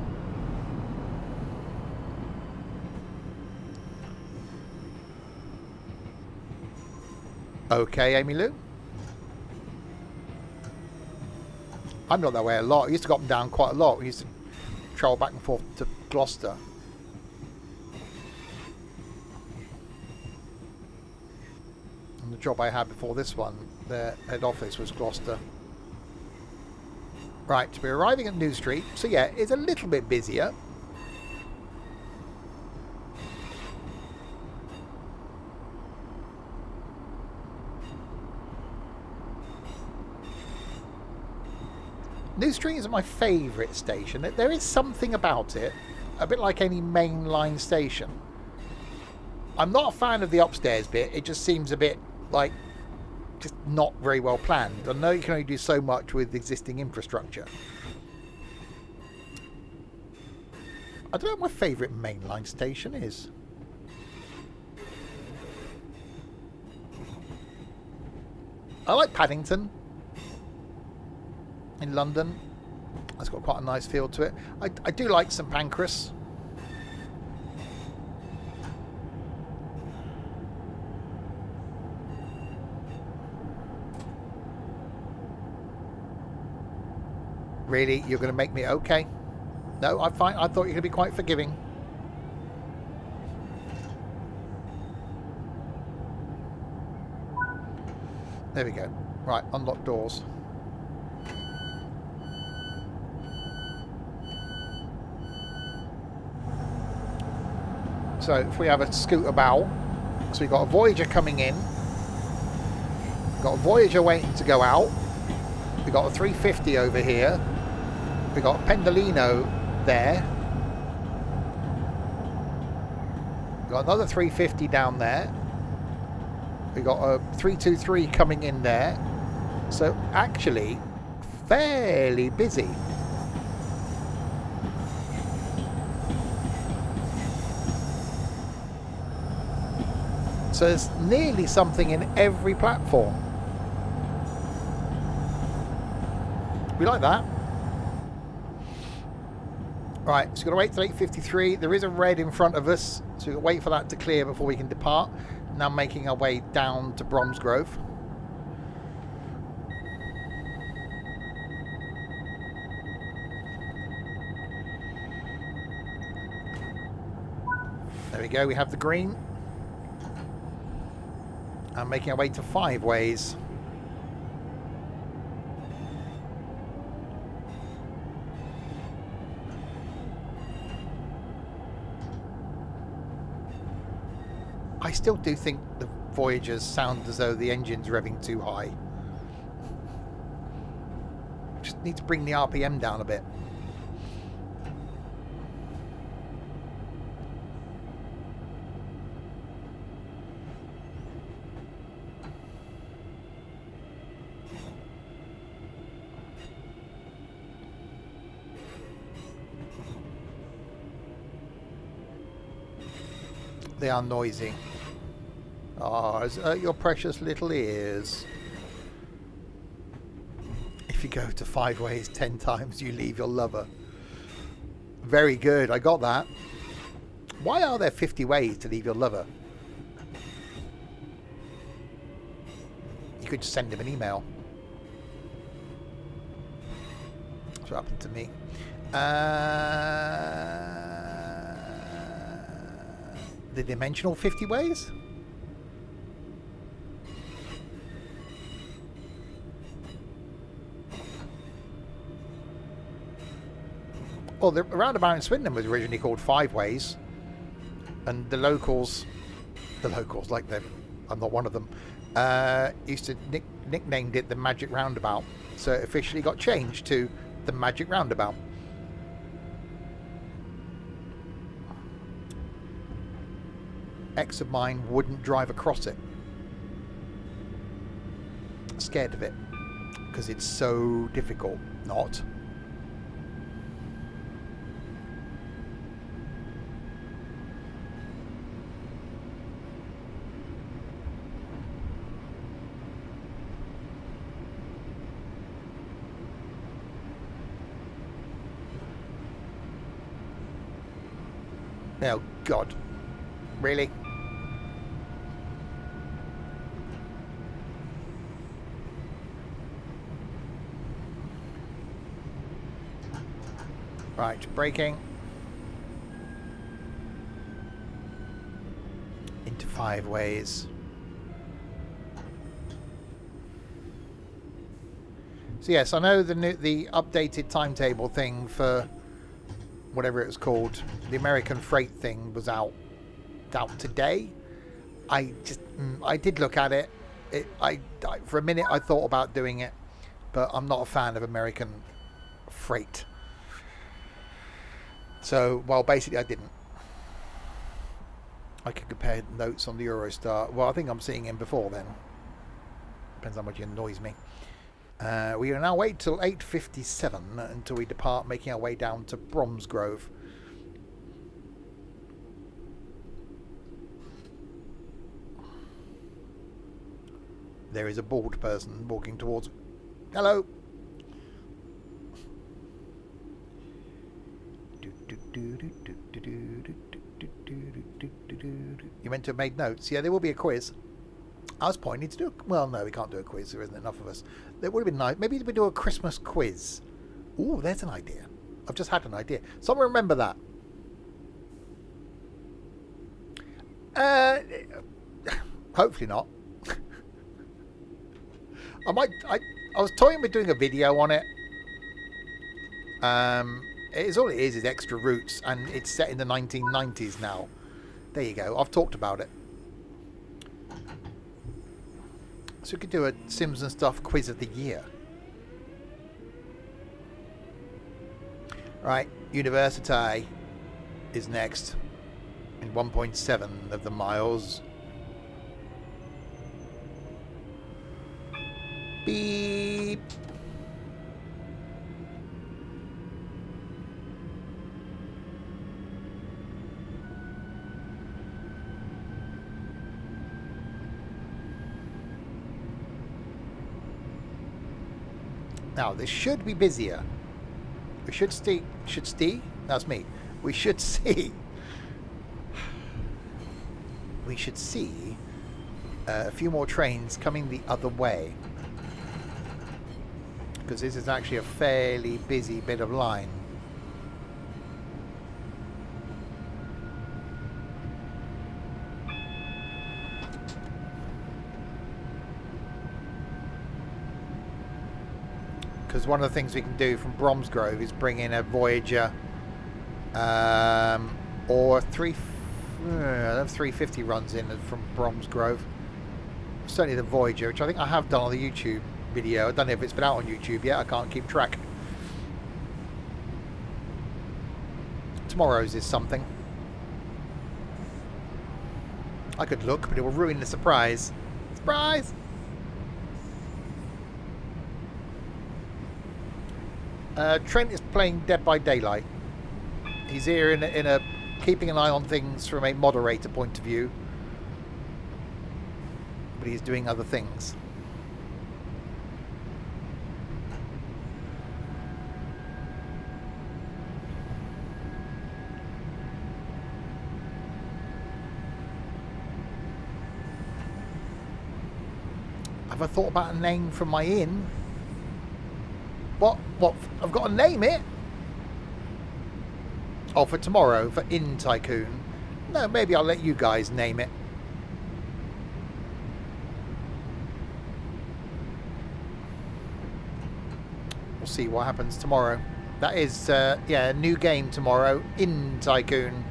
Okay, Amy Lou. I'm not that way a lot. I used to go up and down quite a lot. We used to travel back and forth to Gloucester. And the job I had before this one, their head office was Gloucester. Right, we're arriving at New Street. So yeah, it's a little bit busier. New Street is my favourite station. There is something about it, a bit like any mainline station. I'm not a fan of the upstairs bit. It just seems a bit like just not very well planned. I know you can only do so much with existing infrastructure. I don't know what my favourite mainline station is. I like Paddington in London. That's got quite a nice feel to it. I do like St Pancras. Really? You're going to make me... Okay. No, I'm fine. I thought you were going to be quite forgiving. There we go. Right, unlock doors. So if we have a scoot about, so we've got a Voyager coming in, we've got a Voyager waiting to go out, we've got a 350 over here, we've got a Pendolino there, we've got another 350 down there, we've got a 323 coming in there, so actually fairly busy. So there's nearly something in every platform. We like that. Right, so we've got to wait till 8:53. There is a red in front of us, so we've got to wait for that to clear before we can depart. Now making our way down to Bromsgrove. There we go, we have the green. And making our way to Five Ways. I still do think the Voyagers sound as though the engine's revving too high. Just need to bring the RPM down a bit. They are noisy. Oh, it's hurt your precious little ears. If you go to Five Ways 10 times, you leave your lover. Very good, I got that. Why are there 50 ways to leave your lover? You could just send him an email. That's what happened to me. The dimensional 50 ways? Well, the roundabout in Swindon was originally called Five Ways, and the locals like them, I'm not one of them, used to nicknamed it the Magic Roundabout, so it officially got changed to the Magic Roundabout. Ex of mine wouldn't drive across it. Scared of it because it's so difficult. Not. Oh, God. Really? Right, braking. Into 5 ways. So yes, I know the updated timetable thing for whatever it was called, the American freight thing was out today. I did look at it. I for a minute I thought about doing it, but I'm not a fan of American freight. So, well, basically I didn't. I could compare notes on the Eurostar. Well, I think I'm seeing him before then. Depends how much he annoys me. We will now wait till 8:57 until we depart, making our way down to Bromsgrove. There is a bald person walking towards... Hello! You meant to have made notes? Yeah, there will be a quiz. I was pointing to do a... Well, no, we can't do a quiz. There isn't enough of us. There would have been nice. Maybe we do a Christmas quiz. Ooh, there's an idea. I've just had an idea. Someone remember that? Hopefully not. I was toying with doing a video on it. All it is extra routes, and it's set in the 1990s now. There you go. I've talked about it. So we could do a Sims and Stuff quiz of the year. Right, University is next in 1.7 of the miles. Beep. Now this should be busier. We should see. That's me. We should see. We should see a few more trains coming the other way, because this is actually a fairly busy bit of line. Because one of the things we can do from Bromsgrove is bring in a Voyager or 350 runs in from Bromsgrove. Certainly the Voyager, which I think I have done on the YouTube video. I don't know if it's been out on YouTube yet. I can't keep track. Tomorrow's is something. I could look, but it will ruin the surprise. Surprise! Trent is playing Dead by Daylight. He's here in a keeping an eye on things from a moderator point of view, but he's doing other things. Have I thought about a name for my inn? What? I've got to name it? Oh, for tomorrow, for Inn Tycoon. No, maybe I'll let you guys name it. We'll see what happens tomorrow. That is, yeah, a new game tomorrow, Inn Tycoon.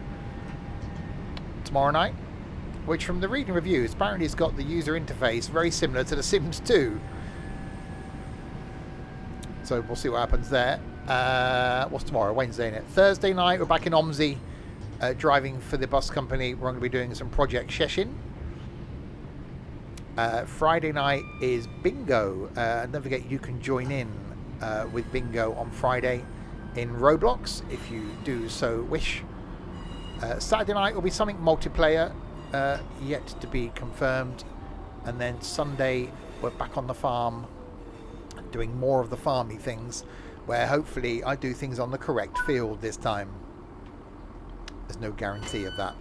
Tomorrow night. Which, from the reading reviews, apparently it's got the user interface very similar to The Sims 2. So we'll see what happens there. What's tomorrow? Wednesday, isn't it? Thursday night, we're back in Omsey, driving for the bus company. We're going to be doing some Project Sheshin. Friday night is bingo. And don't forget, you can join in with bingo on Friday in Roblox if you do so wish. Saturday night will be something multiplayer, yet to be confirmed. And then Sunday, we're back on the farm, doing more of the farmy things, where hopefully I do things on the correct field this time. There's no guarantee of that.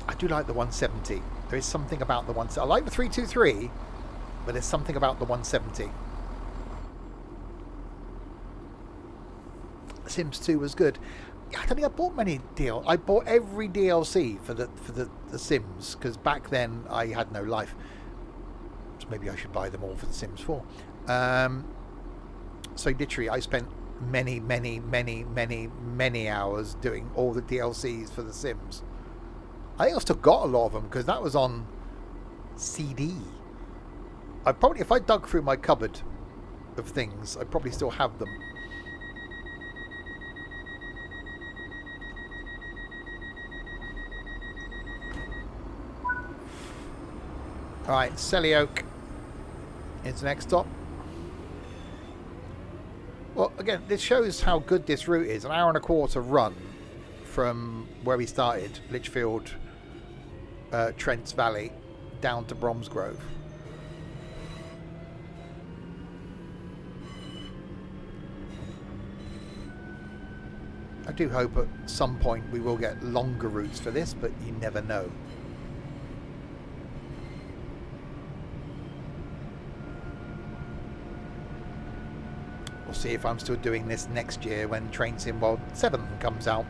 I do like the 170. There is something about the 170. I like the 323, but there's something about the 170. Sims 2 was good. I don't think I bought many I bought every DLC for the Sims, because back then I had no life. So maybe I should buy them all for the Sims 4. So literally I spent many hours doing all the DLCs for the Sims. I think I still got a lot of them because that was on CD. I probably, if I dug through my cupboard of things, I probably still have them. Alright, Selly Oak is the next stop. Well, again, this shows how good this route is. An hour and a quarter run from where we started, Lichfield, Trent's Valley, down to Bromsgrove. I do hope at some point we will get longer routes for this, but you never know. We'll see if I'm still doing this next year when Train Sim World 7 comes out.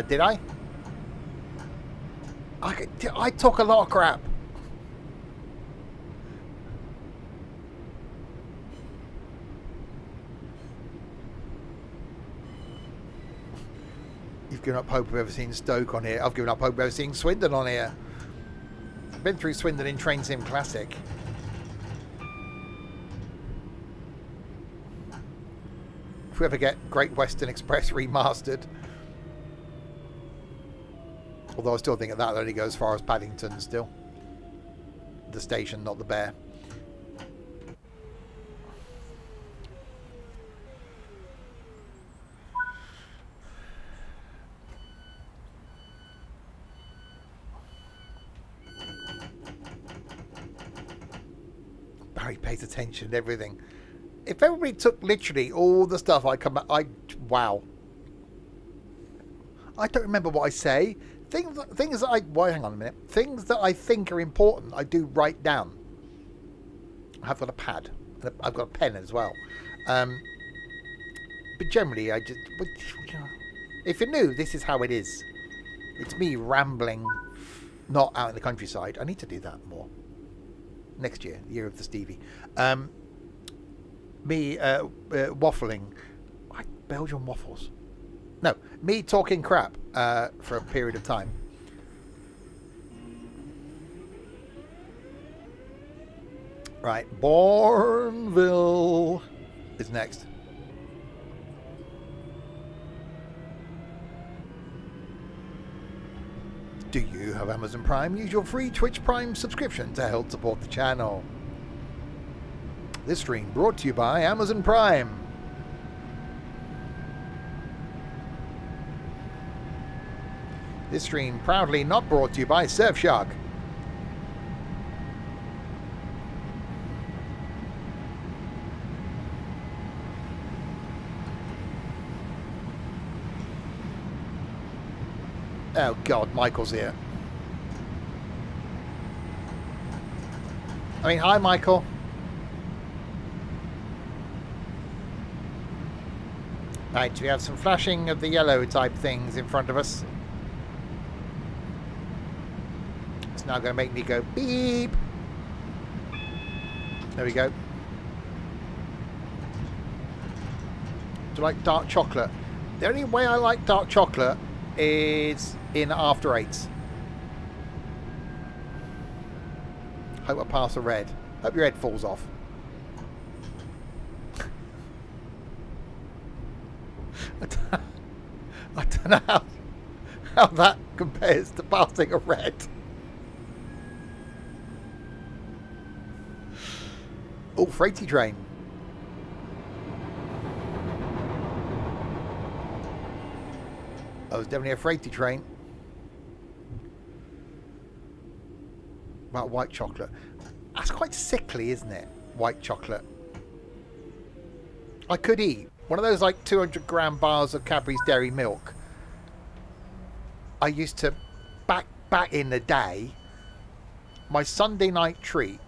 Did I? I talk a lot of crap. You've given up hope of ever seeing Stoke on here. I've given up hope of ever seeing Swindon on here. I've been through Swindon in Train Sim Classic. If we ever get Great Western Express remastered. Although I still think that only goes as far as Paddington still. The station, not the bear. Barry pays attention to everything. If everybody took literally all the stuff wow. I don't remember what I say. Things that hang on a minute. Things that I think are important, I do write down. I've got a pad. I've got a pen as well. But generally, if you're new, this is how it is. It's me rambling, not out in the countryside. I need to do that more. Next year, the year of the Stevie. Me waffling. Belgian waffles. No, me talking crap for a period of time. Right, Bourneville is next. Do you have Amazon Prime? Use your free Twitch Prime subscription to help support the channel. This stream brought to you by Amazon Prime. This stream proudly not brought to you by Surfshark. Oh God, Michael's here. I mean, hi Michael. Right, we have some flashing of the yellow type things in front of us. It's now going to make me go beep. There we go. Do you like dark chocolate? The only way I like dark chocolate is in after eights. Hope I pass a red. Hope your head falls off. I don't know how that compares to passing a red. Oh, freighty train. I was definitely a freighty train. About white chocolate. That's quite sickly, isn't it? White chocolate. I could eat one of those like 200-gram bars of Cadbury's Dairy Milk. I used to, back in the day, my Sunday night treat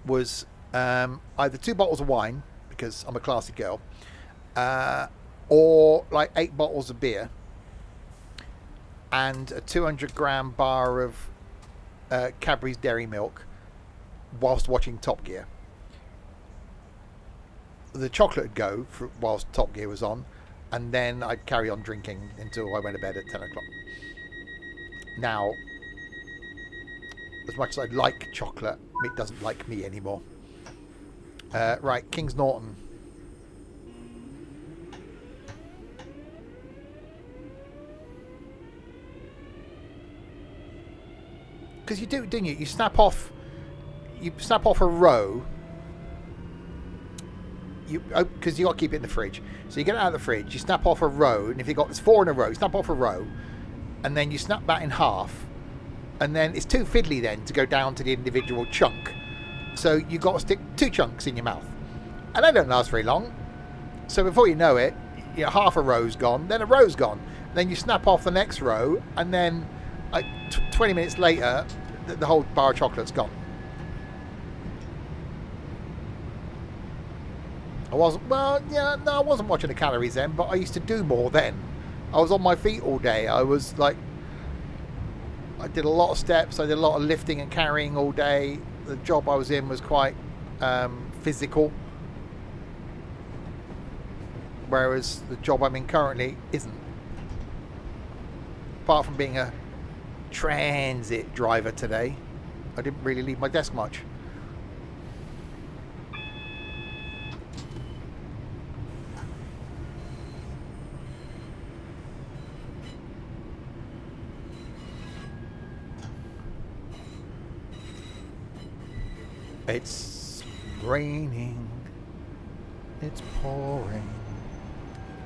was either 2 bottles of wine, because I'm a classy girl, or like 8 bottles of beer and a 200-gram bar of Cadbury's Dairy Milk whilst watching Top Gear. The chocolate would go for whilst Top Gear was on, and then I'd carry on drinking until I went to bed at 10 o'clock. Now, as much as I like chocolate, it doesn't like me anymore. Right, Kings Norton. Because you do, didn't you? You snap off a row. Because you got to keep it in the fridge. So you get it out of the fridge, you snap off a row, and if you got, it's 4 in a row, you snap off a row, and then you snap that in half, and then it's too fiddly then to go down to the individual chunk. So you got to stick 2 chunks in your mouth, and they don't last very long. So before you know it, half a row's gone, then a row's gone. Then you snap off the next row, and then 20 minutes later, the whole bar of chocolate's gone. I wasn't watching the calories then, but I used to do more then. I was on my feet all day. I was like, I did a lot of steps. I did a lot of lifting and carrying all day. The job I was in was quite physical, whereas the job I'm in currently isn't. Apart from being a transit driver today, I didn't really leave my desk much. It's raining, it's pouring.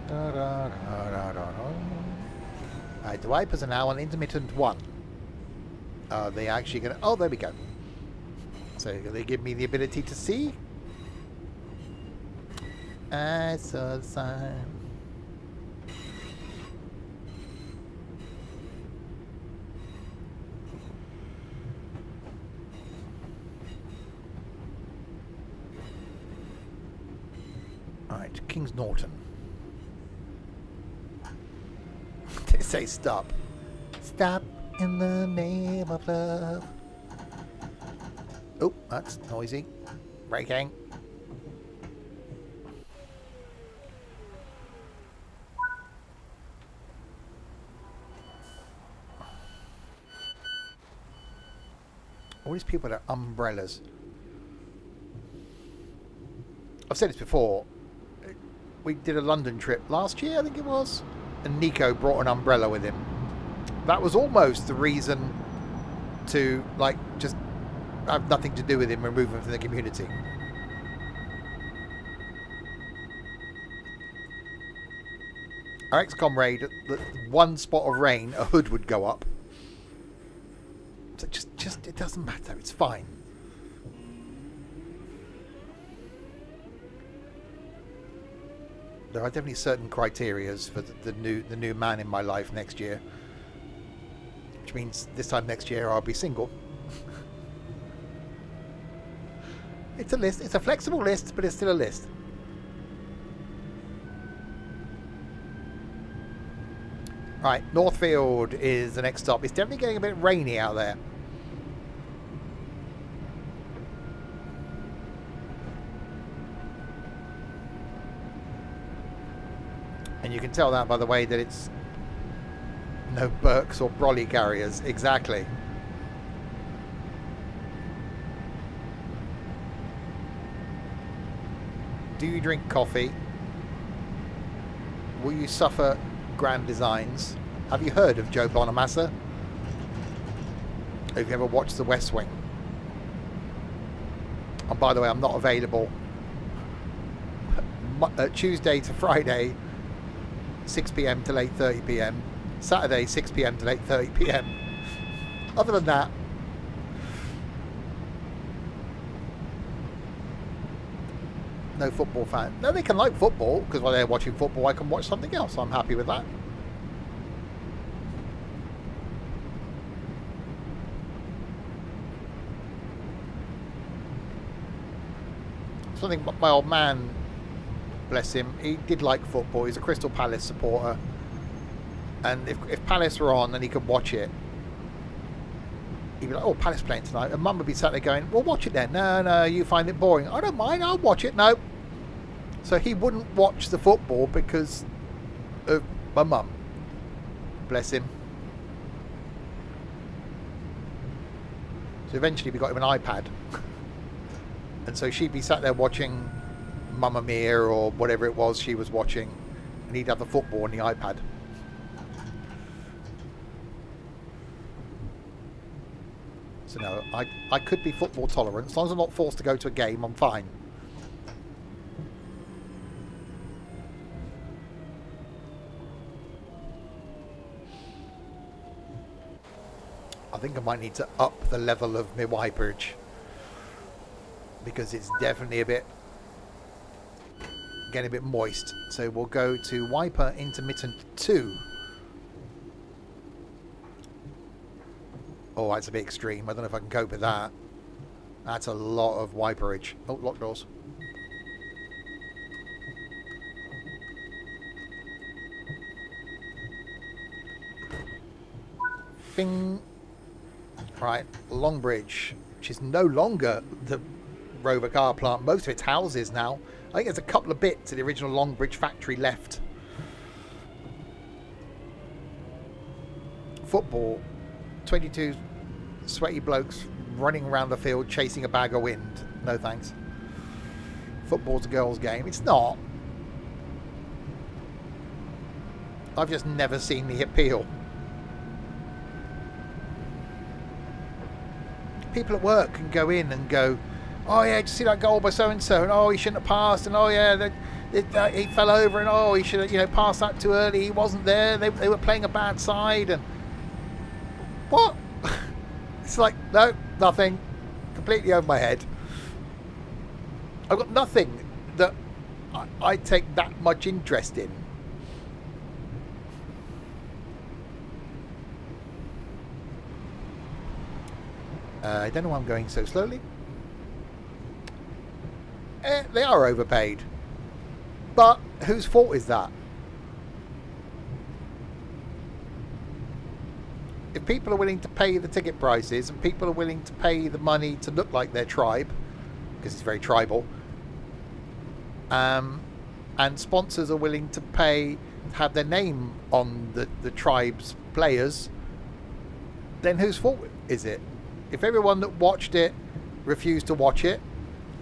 Da, da, da, da, da, da. Right, the wipers are now on intermittent 1. Are they actually going to... Oh, there we go. So they give me the ability to see. I saw the sign. Alright, Kings Norton. They say stop. Stop in the name of love. Oh, that's noisy. Braking. All these people that are umbrellas. I've said this before. We did a London trip last year, I think it was, and Nico brought an umbrella with him. That was almost the reason to, like, just have nothing to do with him, remove him from the community. Our ex-comrade, at one spot of rain, a hood would go up. So just it doesn't matter. It's fine. There are definitely certain criterias for the new man in my life next year, which means this time next year I'll be single. It's a list. It's a flexible list, but it's still a list. Right, Northfield is the next stop. It's definitely getting a bit rainy out there. And you can tell that by the way that it's no Berks or Brolly carriers. Exactly. Do you drink coffee? Will you suffer grand designs? Have you heard of Joe Bonamassa? Have you ever watched The West Wing? And by the way, I'm not available Tuesday to Friday, 6 p.m. till 8:30 p.m. Saturday 6 p.m. till 8:30 p.m. Other than that, no football fan. No, they can like football, because while they're watching football I can watch something else. I'm happy with that. Something my old man, bless him, he did like football. He's a Crystal Palace supporter, and if Palace were on and he could watch it, he'd be like, oh, Palace playing tonight, and Mum would be sat there going, well, watch it then. No, you find it boring. I don't mind, I'll watch it. No. So he wouldn't watch the football because of my mum, bless him. So eventually we got him an iPad. And so she'd be sat there watching Mamma Mia or whatever it was she was watching, and he'd have the football on the iPad. So no, I could be football tolerant. As long as I'm not forced to go to a game, I'm fine. I think I might need to up the level of my wiperage, because it's definitely getting a bit moist. So we'll go to wiper intermittent 2. Oh, that's a bit extreme. I don't know if I can cope with that. That's a lot of wiperage. Oh, lock doors. Bing. Right, Longbridge, which is no longer the Rover car plant. Most of it's houses now. I think there's a couple of bits of the original Longbridge factory left. Football, 22 sweaty blokes running around the field chasing a bag of wind. No thanks. Football's a girls' game. It's not. I've just never seen the appeal. People at work can go in and go, oh yeah, did you see that goal by so and so, and oh, he shouldn't have passed, and oh yeah, he fell over, and oh, he should have passed that too early, he wasn't there, they were playing a bad side. And what? It's like, no, nothing, completely over my head. I've got nothing that I take that much interest in. I don't know why I'm going so slowly. They are overpaid. But whose fault is that? If people are willing to pay the ticket prices and people are willing to pay the money to look like their tribe, because it's very tribal, and sponsors are willing to pay to have their name on the tribe's players, then whose fault is it? If everyone that watched it refused to watch it,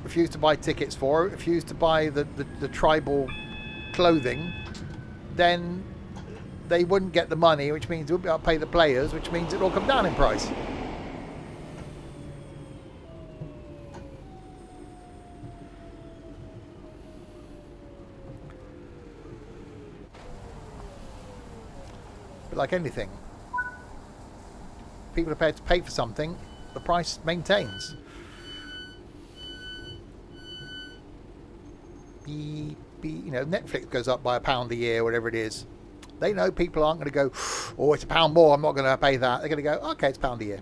refused to buy tickets for it, refused to buy the tribal clothing, then they wouldn't get the money, which means they wouldn't be able to pay the players, which means it'll all come down in price. But like anything, people are prepared to pay for something, the price maintains. Netflix goes up by £1 a year, whatever it is. They know people aren't going to go, oh, it's £1 more, I'm not going to pay that. They're going to go, okay, it's £1 a year.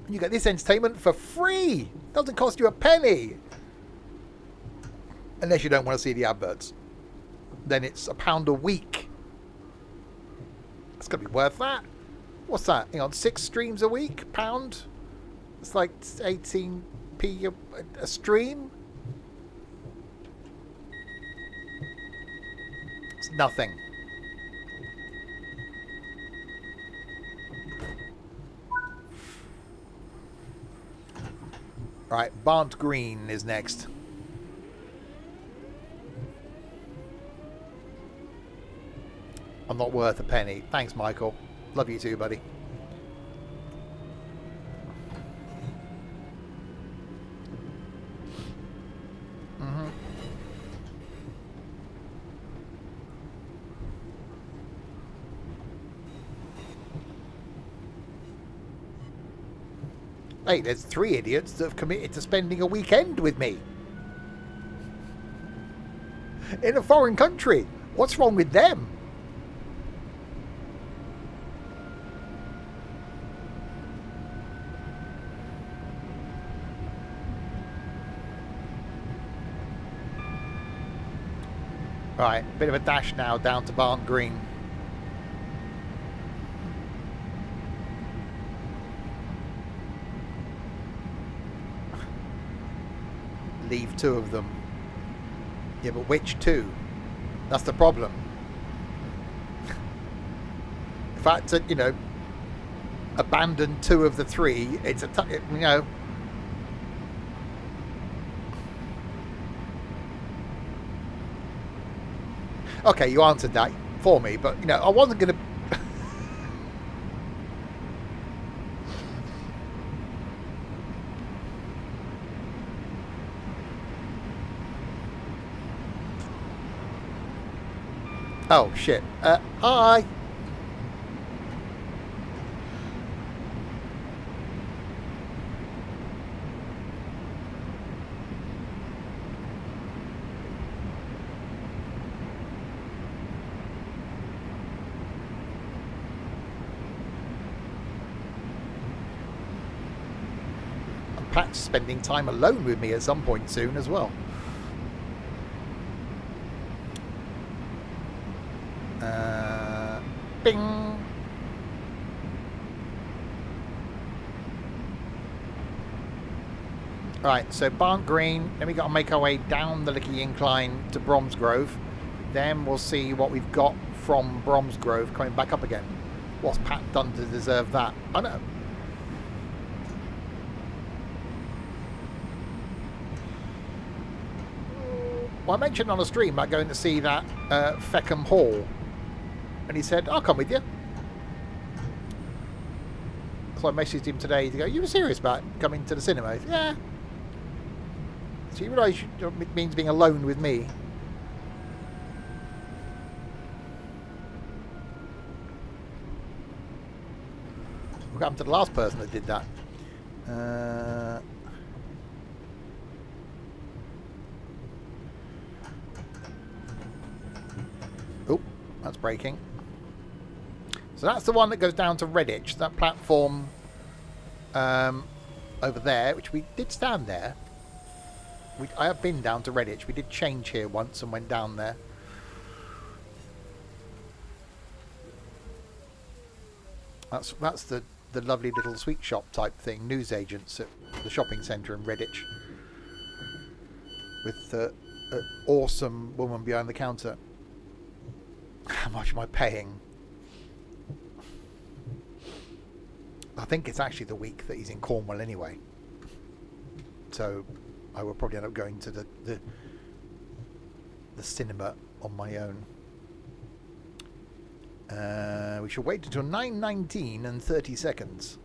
You get this entertainment for free. Doesn't cost you a penny. Unless you don't want to see the adverts. Then it's £1 a week. It's going to be worth that. What's that? Hang on, 6 streams a week? £1? It's like 18p a stream? It's nothing. Right, Barnt Green is next. I'm not worth a penny. Thanks, Michael. Love you too, buddy. Hey, there's 3 idiots that have committed to spending a weekend with me. In a foreign country. What's wrong with them? Right, bit of a dash now down to Barnt Green. Leave 2 of them. Yeah, but which 2? That's the problem. In fact, you know, abandon 2 of the 3. It's you know. Okay, you answered that for me, but you know, I wasn't going to. Oh, shit. Hi. And Pat's spending time alone with me at some point soon as well. Bing. Right, so Barnt Green. Then we got to make our way down the Licky Incline to Bromsgrove. Then we'll see what we've got from Bromsgrove coming back up again. What's Pat done to deserve that? I don't know. Well, I mentioned on a stream about going to see that Feckham Hall. And he said, I'll come with you. So I messaged him today to go, you were serious about coming to the cinema? Said, yeah. So you realise it means being alone with me. What happened to the last person that did that? Oh, that's breaking. So that's the one that goes down to Redditch, that platform over there, which we did stand there. I have been down to Redditch. We did change here once and went down there. That's the lovely little sweet shop type thing, newsagents at the shopping centre in Redditch. With the awesome woman behind the counter. How much am I paying? I think it's actually the week that he's in Cornwall anyway. So I will probably end up going to the cinema on my own. We shall wait until 9:19 and 30 seconds.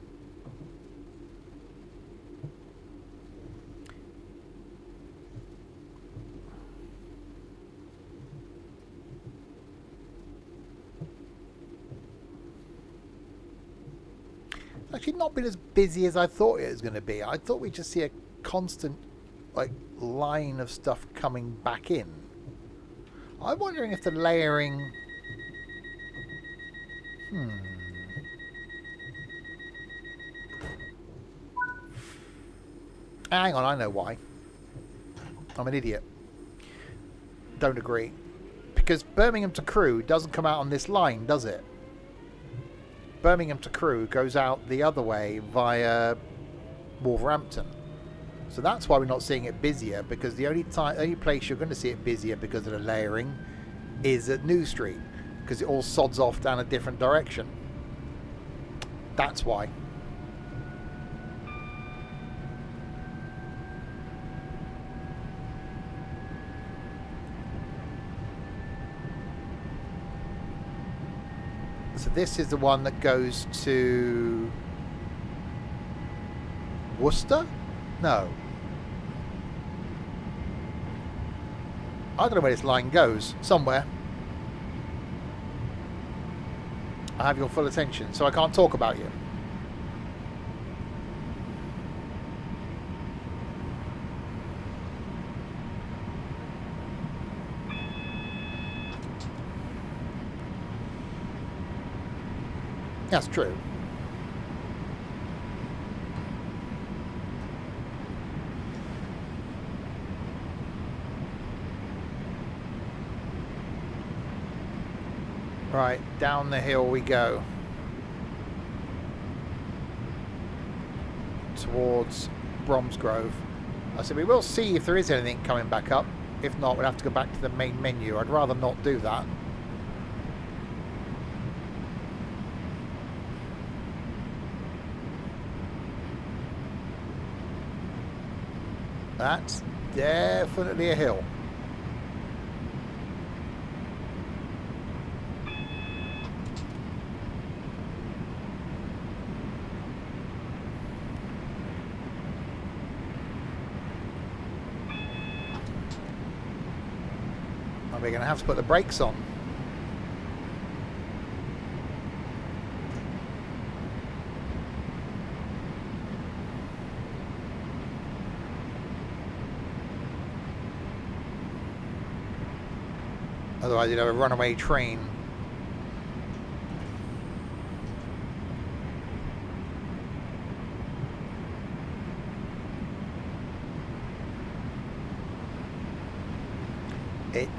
Actually not been as busy as I thought it was going to be. I thought we'd just see a constant line of stuff coming back in. I'm wondering if the layering... Hang on, I know why. I'm an idiot. Don't agree. Because Birmingham to Crewe doesn't come out on this line, does it? Birmingham to Crewe goes out the other way via Wolverhampton. So that's why we're not seeing it busier, because the only place you're going to see it busier because of the layering is at New Street, because it all sods off down a different direction. That's why. So this is the one that goes to Worcester? No. I don't know where this line goes. Somewhere. I have your full attention, so I can't talk about you. That's true. Right, down the hill we go. Towards Bromsgrove. I said we will see if there is anything coming back up. If not, we'll have to go back to the main menu. I'd rather not do that. That's definitely a hill. Are we going to have to put the brakes on? Otherwise you'd have a runaway train.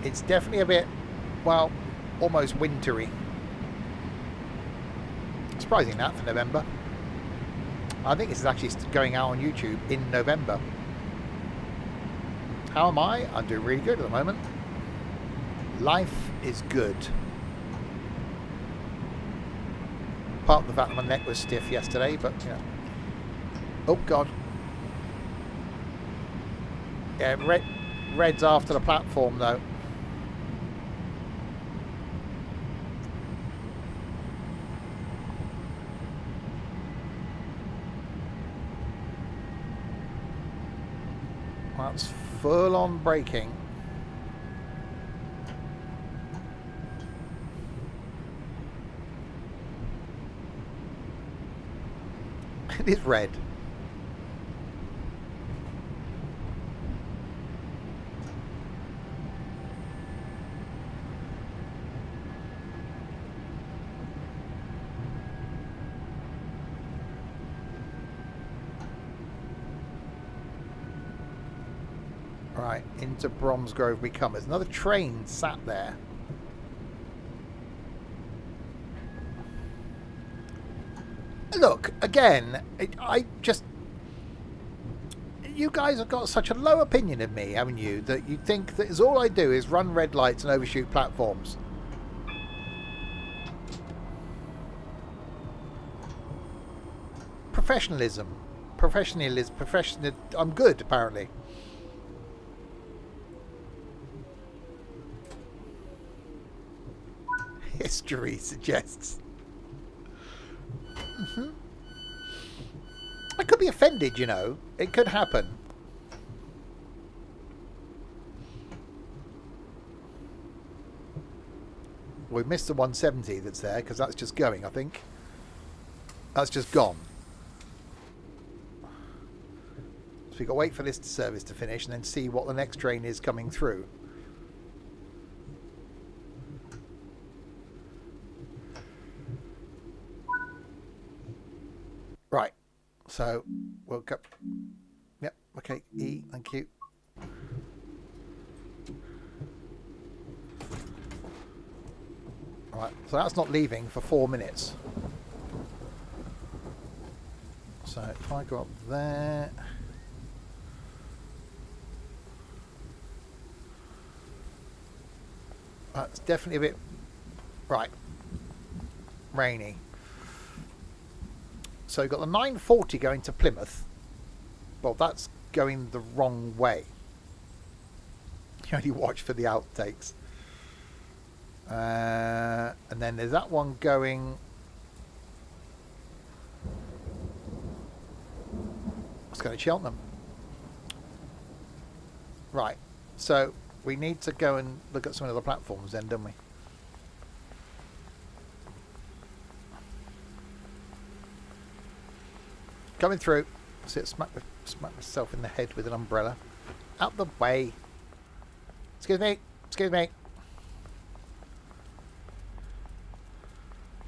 It's definitely a bit, well, almost wintry. Surprising that for November. I think this is actually going out on YouTube in November. How am I? I'm doing really good at the moment. Life is good. Apart from the fact that my neck was stiff yesterday, but you know. Oh God. Yeah, red's after the platform though. That's full on braking. It is red. Right, into Bromsgrove we come. There's another train sat there. Look, again, I just... You guys have got such a low opinion of me, haven't you? That you think that is all I do is run red lights and overshoot platforms. Professionalism. I'm good, apparently. History suggests. I could be offended, you know. It could happen. We missed the 170 that's there because that's just going, I think. That's just gone. So we've got to wait for this service to finish and then see what the next train is coming through. Right, so we'll go. Yep, okay, E, thank you. Right, so that's not leaving for 4 minutes. So if I go up there. It's definitely a bit, right, rainy. So you've got the 940 going to Plymouth. Well, that's going the wrong way. You only watch for the outtakes. And then there's that one going. Let's go to Cheltenham. Right. So we need to go and look at some of the platforms then, don't we? Coming through. See it, smack myself in the head with an umbrella. Out the way. Excuse me. Excuse me.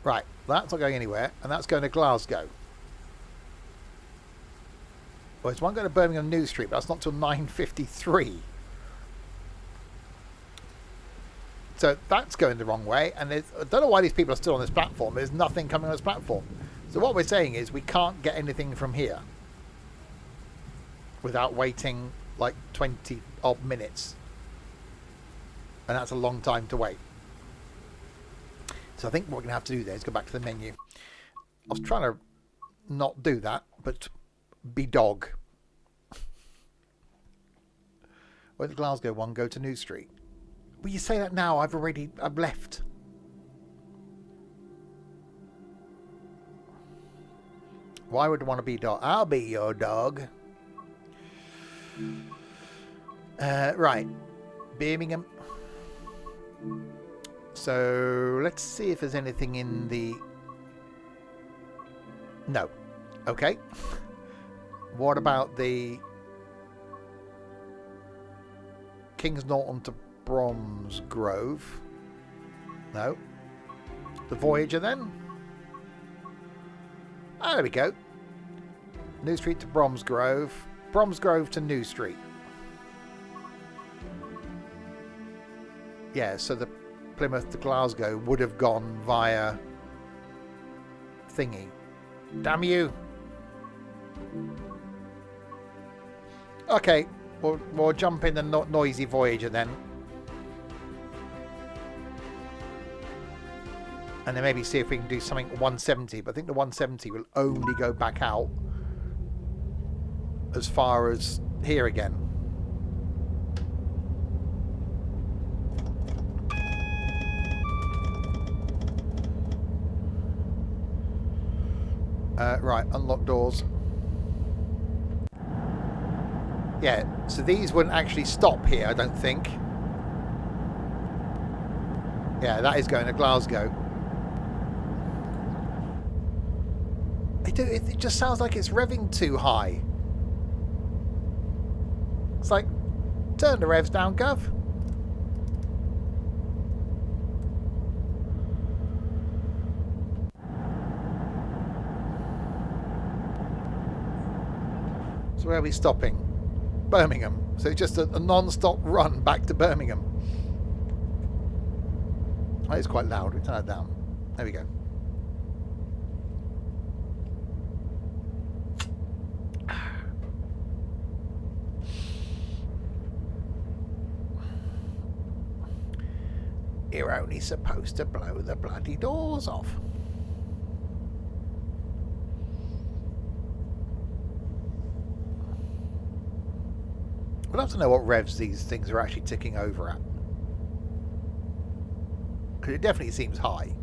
Right. That's not going anywhere. And that's going to Glasgow. Well, there's one going to Birmingham New Street, but that's not till 9:53. So that's going the wrong way. And I don't know why these people are still on this platform. There's nothing coming on this platform. So what we're saying is we can't get anything from here without waiting like 20 odd minutes. And that's a long time to wait. So I think what we're going to have to do there is go back to the menu. I was trying to not do that, but be dog. Where the Glasgow one go to New Street? Well, you say that now. I've left. Why would I want to be dog? I'll be your dog. Right. Birmingham. So let's see if there's anything in the... No. Okay. What about the Kings Norton to Bromsgrove? No. The Voyager then? Ah, there we go. New Street to Bromsgrove. Bromsgrove to New Street. Yeah, so the Plymouth to Glasgow would have gone via thingy. Damn you. Okay, we'll jump in the noisy Voyager then. And then maybe see if we can do something 170. But I think the 170 will only go back out as far as here again. Right, unlock doors. Yeah, so these wouldn't actually stop here, I don't think. Yeah, that is going to Glasgow. It just sounds like it's revving too high. It's like, turn the revs down, Gov. So where are we stopping? Birmingham. So it's just a non-stop run back to Birmingham. Oh, it's quite loud. We turn it down. There we go. You're only supposed to blow the bloody doors off. We'll have to know what revs these things are actually ticking over at. Because it definitely seems high.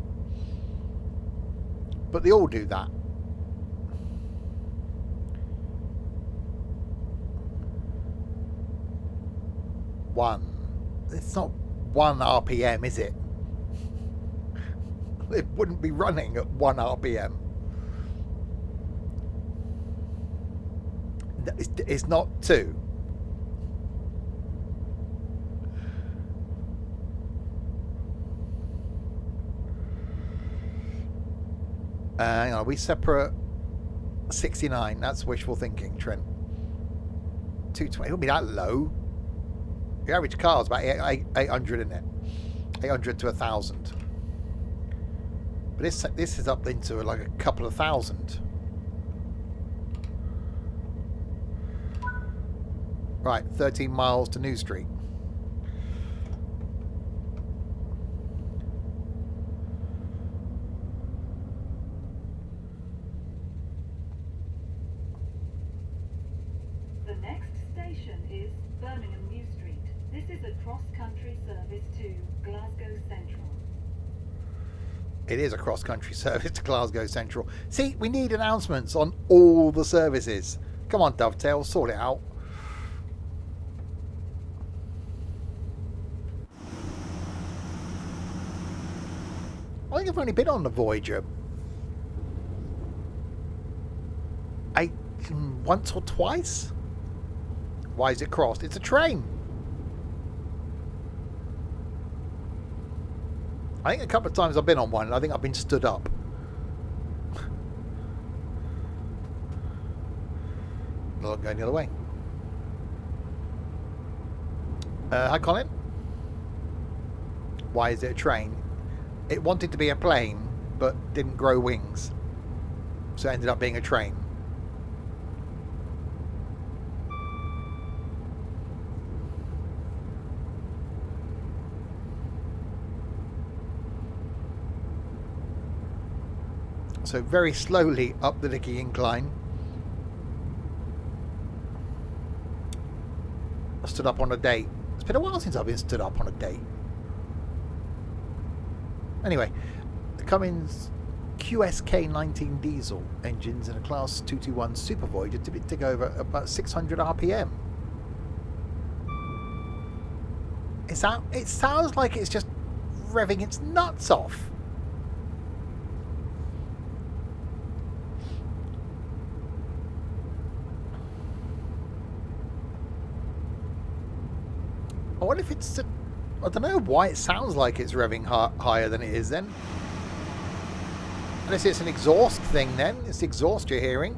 But they all do that. It's not 1 RPM, is it? It wouldn't be running at 1 RPM. It's not 2. Hang on, we separate 69. That's wishful thinking, Trent. 220. It wouldn't be that low. The average car is about 800, isn't it? 800 to 1,000. But this is up into like a couple of thousand. Right, 13 miles to New Street. The next station is Birmingham New Street. This is a cross-country service to Glasgow Central. It is a cross-country service to Glasgow Central. See, we need announcements on all the services. Come on, Dovetail, sort it out. I think I've only been on the Voyager once or twice. Why is it crossed? It's a train. I think a couple of times I've been on one and I think I've been stood up. Not going the other way. Hi, Colin. Why is it a train? It wanted to be a plane, but didn't grow wings. So it ended up being a train. So very slowly up the Dicky incline. I stood up on a date. It's been a while since I've been stood up on a date. Anyway, the Cummins QSK 19 diesel engines in a Class 221 Super Voyager to tick over about 600 RPM. It sounds like it's just revving its nuts off. I wonder if it's I don't know why it sounds like it's revving higher than it is then. Unless it's an exhaust thing then. It's the exhaust you're hearing.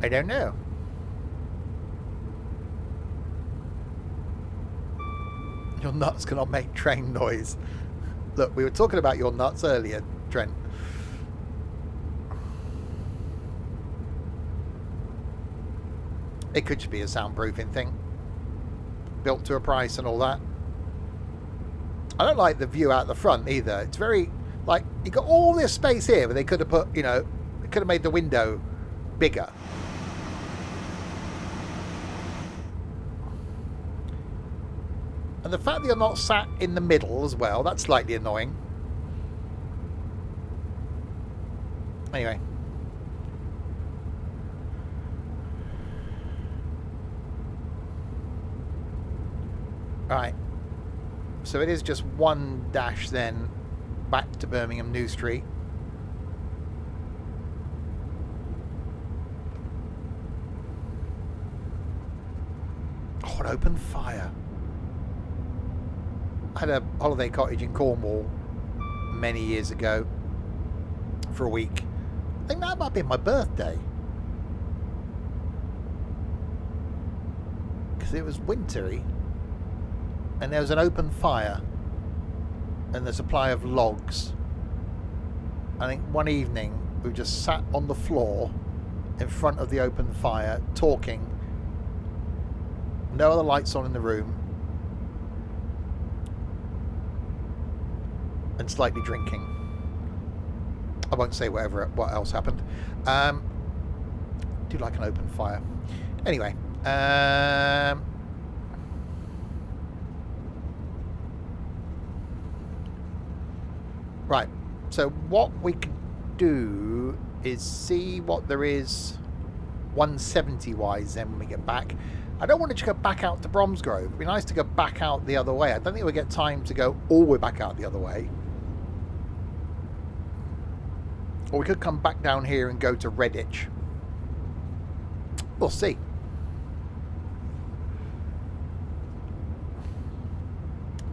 I don't know. Your nuts cannot make train noise. Look, we were talking about your nuts earlier, Trent. It could just be a soundproofing thing. Built to a price and all that. I don't like the view out the front either. It's very, like, you got all this space here, but they could have put, you know, they could have made the window bigger. And the fact that you're not sat in the middle as well, that's slightly annoying. Anyway. Right, so it is just one dash then back to Birmingham New Street. Oh, an open fire. I had a holiday cottage in Cornwall many years ago for a week. I think that might have been my birthday. Because it was wintry. And there was an open fire and the supply of logs. I think one evening we just sat on the floor in front of the open fire talking. No other lights on in the room. And slightly drinking. I won't say what else happened. Do like an open fire. Anyway. Right, so what we can do is see what there is 170 wise then when we get back. I don't want to go back out to Bromsgrove. It'd be nice to go back out the other way. I don't think we'll get time to go all the way back out the other way. Or we could come back down here and go to Redditch. We'll see.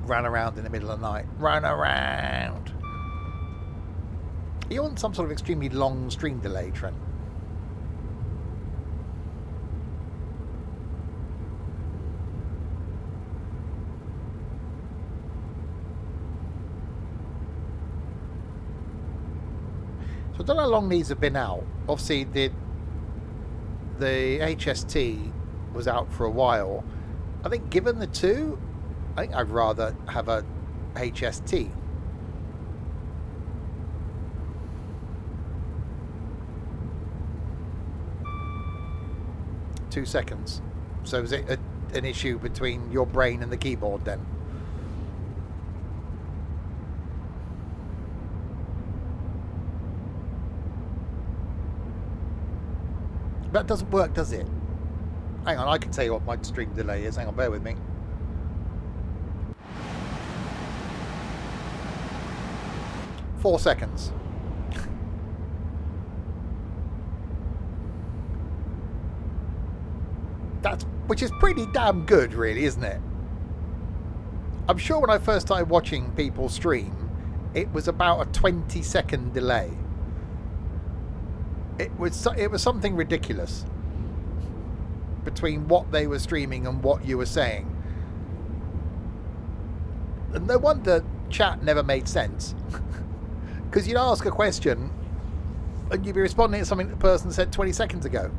Ran around in the middle of the night. Run around. Are you on some sort of extremely long stream delay, Trent? So I don't know how long these have been out. Obviously, the HST was out for a while. I think given the two, I think I'd rather have a HST. 2 seconds. So is it an issue between your brain and the keyboard then. That doesn't work, does it? Hang on, I can tell you what my stream delay is. Hang on, bear with me. Four seconds. Which is pretty damn good, really, isn't it? I'm sure when I first started watching people stream, it was about a 20-second delay. It was something ridiculous between what they were streaming and what you were saying. And no wonder chat never made sense. Because you'd ask a question and you'd be responding to something the person said 20 seconds ago.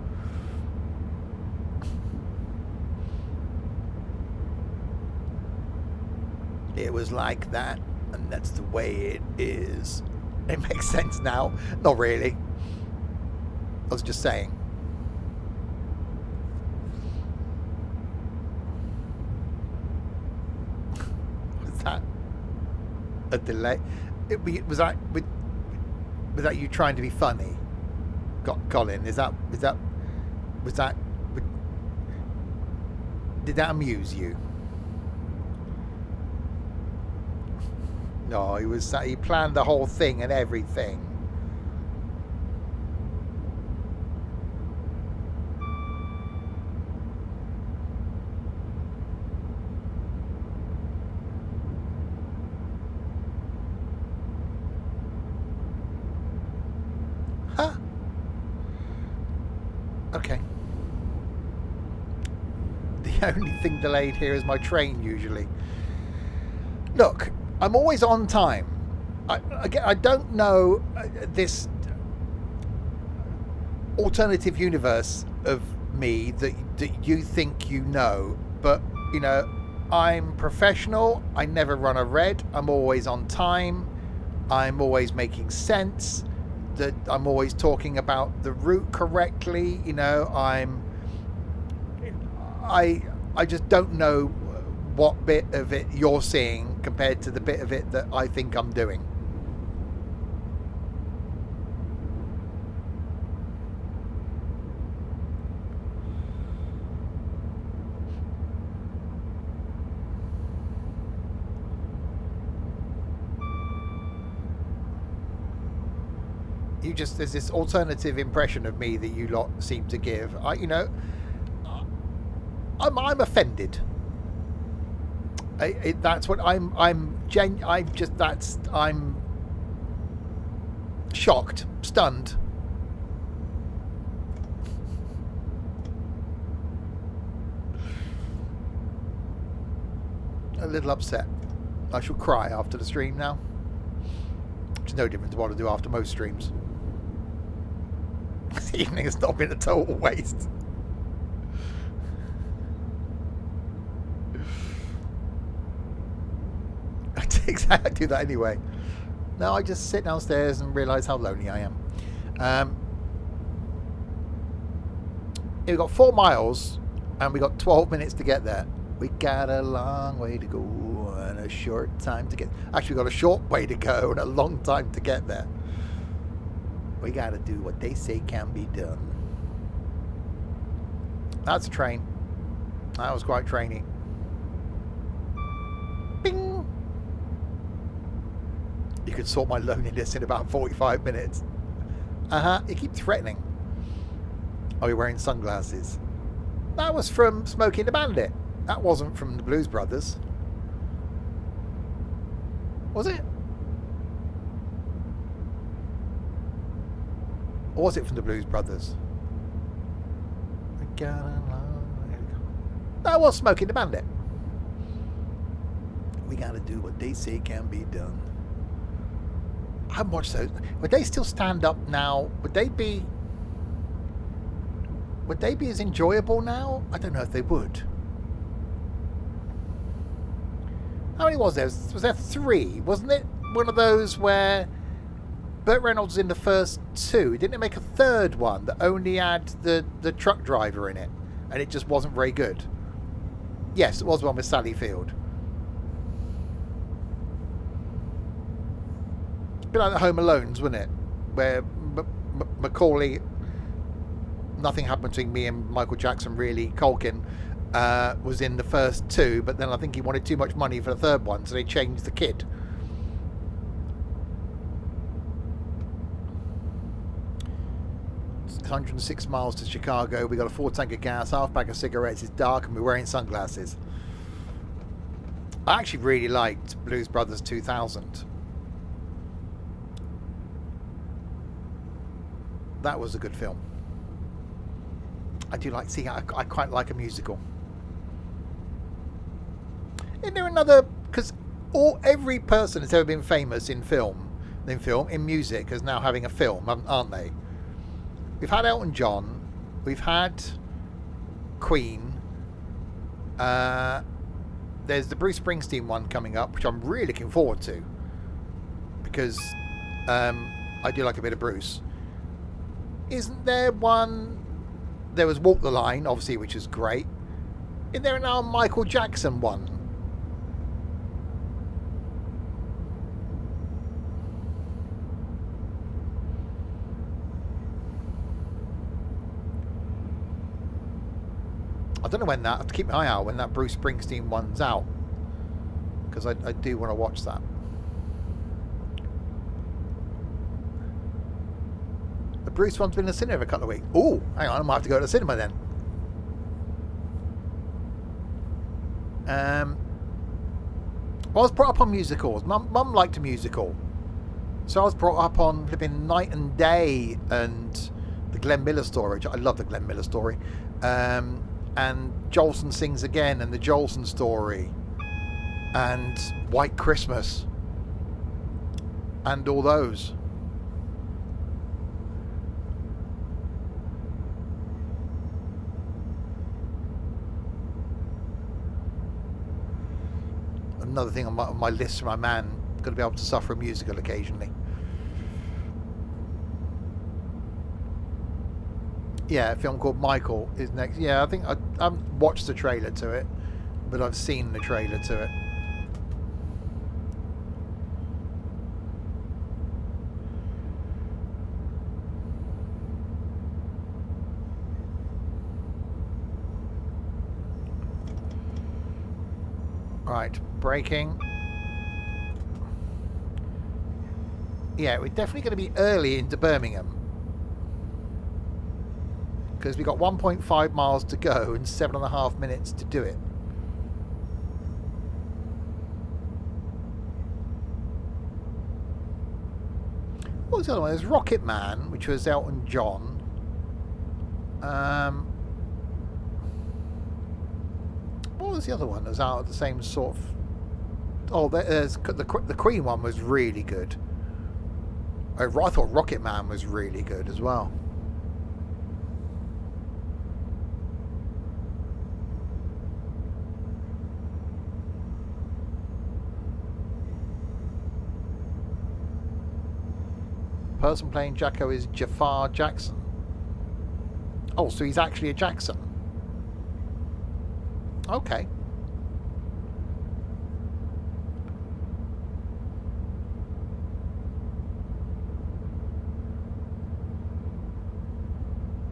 It was like that, and that's the way it is. It makes sense now. Not really. I was just saying. Was that a delay? Was that you trying to be funny? Colin, did that amuse you? No, he planned the whole thing and everything. Huh? Okay. The only thing delayed here is my train usually. Look, I'm always on time. I don't know this alternative universe of me that you think you know, but you know, I'm professional. I never run a red. I'm always on time. I'm always making sense. That I'm always talking about the route correctly. You know, I just don't know what bit of it you're seeing compared to the bit of it that I think I'm doing. There's this alternative impression of me that you lot seem to give. I'm offended. That's what I'm shocked, stunned. A little upset. I shall cry after the stream now. Which is no different to what I do after most streams. This evening has not been a total waste. I do that anyway. No, I just sit downstairs and realise how lonely I am. We've got 4 miles and we got 12 minutes to get there. We got a long way to go and a short time to get. Actually, we got a short way to go and a long time to get there. We got to do what they say can be done. That's a train. That was quite trainy. Bing! You could sort my loneliness in about 45 minutes. You keep threatening. Are you wearing sunglasses? That was from Smokey and the Bandit. That wasn't from the Blues Brothers. Was it? Or was it from the Blues Brothers? That was Smokey and the Bandit. We gotta do what they say can be done. I haven't watched those. Would they still stand up now? Would they be as enjoyable now? I don't know if they would. How many was there? Was there 3? Wasn't it one of those where Burt Reynolds was in the first 2? Didn't it make a 3rd one that only had the truck driver in it? And it just wasn't very good. Yes, it was one with Sally Field. It's a bit like the Home Alones, wasn't it? Where Macaulay, nothing happened between me and Michael Jackson really. Culkin was in the first two, but then I think he wanted too much money for the third one, so they changed the kid. It's 106 miles to Chicago. We got a 4 tank of gas, half pack of cigarettes. It's dark, and we're wearing sunglasses. I actually really liked Blues Brothers 2000. That was a good film. I do like. See, I quite like a musical. Isn't there another? Because every person that's ever been famous in in music, is now having a film, aren't they? We've had Elton John. We've had Queen. There's the Bruce Springsteen one coming up, which I'm really looking forward to, because I do like a bit of Bruce. Isn't there one? There was Walk the Line, obviously, which is great. Isn't there now Michael Jackson one? I don't know when that. I have to keep my eye out when that Bruce Springsteen one's out, because I do want to watch that. The Bruce one's been in the cinema for a couple of weeks. Oh, hang on, I might have to go to the cinema then. I was brought up on musicals. Mum liked a musical, so I was brought up on flipping Night and Day and the Glenn Miller Story. I love the Glenn Miller Story. And Jolson Sings Again and the Jolson Story and White Christmas and all those. Another thing on my list for my man, got to be able to suffer a musical occasionally. Yeah, a film called Michael is next. Yeah, I think I haven't watched the trailer to it, but I've seen the trailer to it. Right, braking. Yeah, we're definitely going to be early into Birmingham, because we've got 1.5 miles to go and 7.5 minutes to do it. What was the other one? There's Rocket Man, which was Elton John. What was the other one that was out at the same sort of... Oh, there's the Queen one was really good. I thought Rocket Man was really good as well. Person playing Jacko is Jafar Jackson. Oh, so he's actually a Jackson. Okay.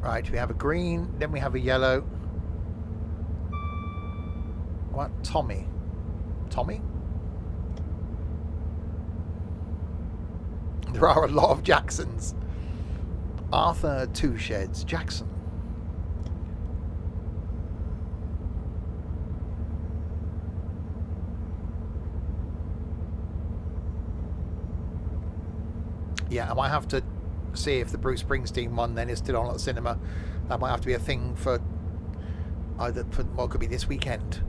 Right, we have a green, then we have a yellow. What? Tommy? Tommy? There are a lot of Jacksons. Arthur Two Sheds Jackson. Yeah, I might have to see if the Bruce Springsteen one then is still on at the cinema. That might have to be a thing for either for, well, it could be this weekend.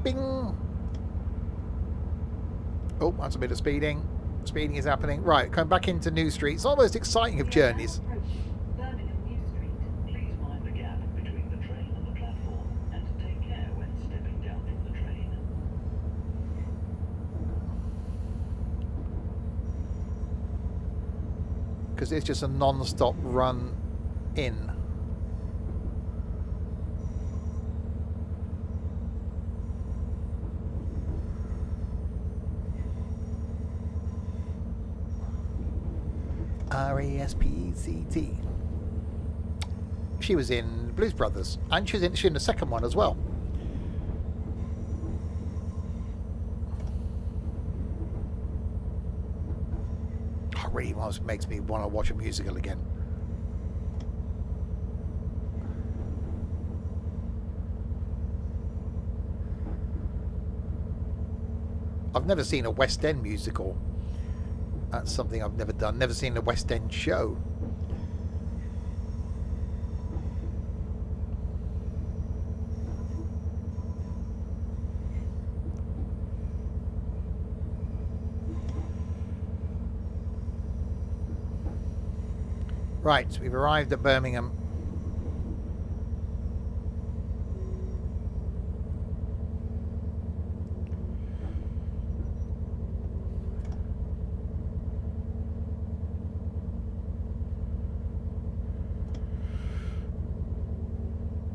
Bing! Oh, that's a bit of speeding. Speeding is happening. Right, coming back into New Street. It's almost exciting of journeys. Birmingham New Street. Please mind the gap between the train and the platform, and take care when stepping down from the train. because it's just a non-stop run in. Respect. She was in Blues Brothers, and she's in the second one as well. Oh, really makes me want to watch a musical again. I've never seen a West End musical. That's something I've never done. Never seen a West End show. Right, we've arrived at Birmingham.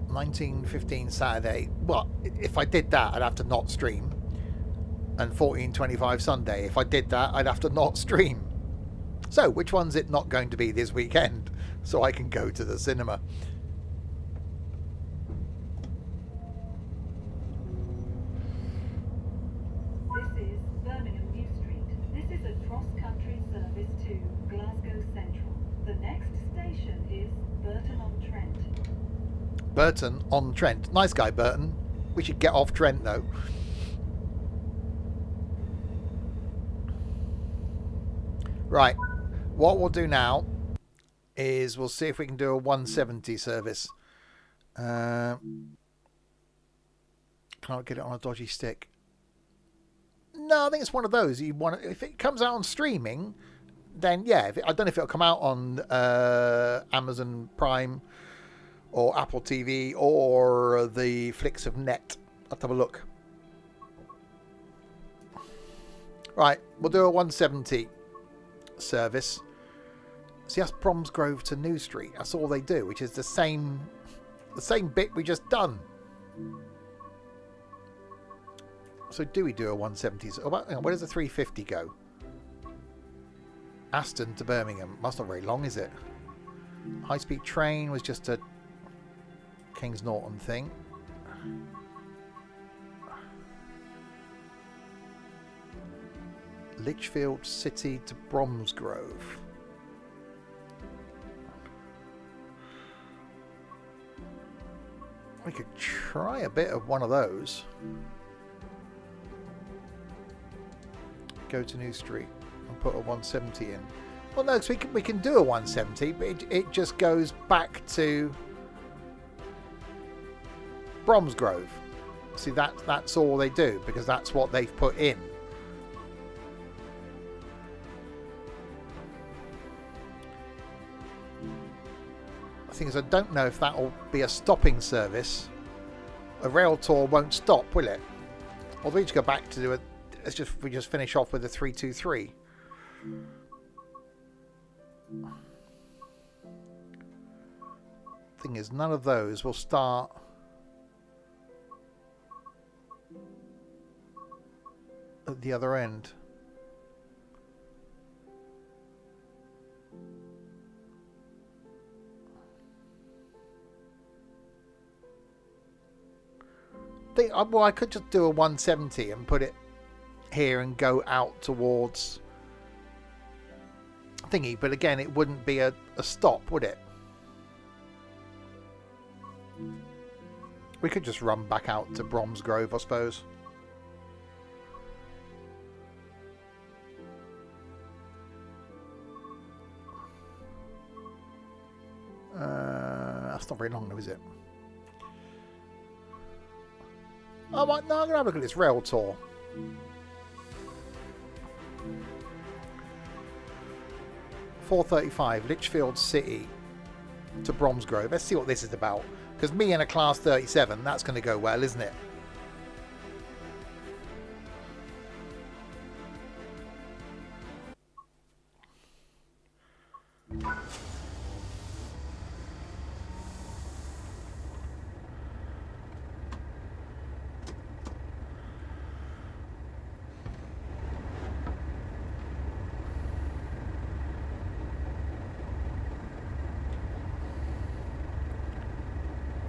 $19.15 Saturday. Well, if I did that, I'd have to not stream. And $14.25 Sunday. If I did that, I'd have to not stream. So, which one's it not going to be this weekend? So I can go to the cinema. This is Birmingham New Street. This is a cross-country service to Glasgow Central. The next station is Burton-on-Trent. Burton-on-Trent. Nice guy, Burton. We should get off Trent, though. Right. What we'll do now is we'll see if we can do a 170 service. Can't get it on a dodgy stick. No, I think it's one of those. You want if it comes out on streaming, then yeah. I don't know if it'll come out on Amazon Prime or Apple TV or the Flicks of Net. I'll have to have a look. Right, we'll do a 170 service. See, that's Bromsgrove to New Street. That's all they do, which is the same bit we just done. So do we do a 170? Oh, hang on, where does the 350 go? Aston to Birmingham. That's not very long, is it? High-speed train was just a Kings Norton thing. Lichfield City to Bromsgrove. We could try a bit of one of those. Go to New Street and put a 170 in. Well, no, because we can do a 170, but it just goes back to Bromsgrove. See, that's all they do, because that's what they've put in. The thing is, I don't know if that'll be a stopping service. A rail tour won't stop, will it? Or we just go back to do it. We just finish off with a 323. Thing is, none of those will start at the other end. Well, I could just do a 170 and put it here and go out towards thingy, but again, it wouldn't be a stop, would it? We could just run back out to Bromsgrove, I suppose. That's not very long though, is it? Oh, no, I'm going to have a look at this rail tour. $4.35, Lichfield City to Bromsgrove. Let's see what this is about. Because me in a Class 37, that's going to go well, isn't it?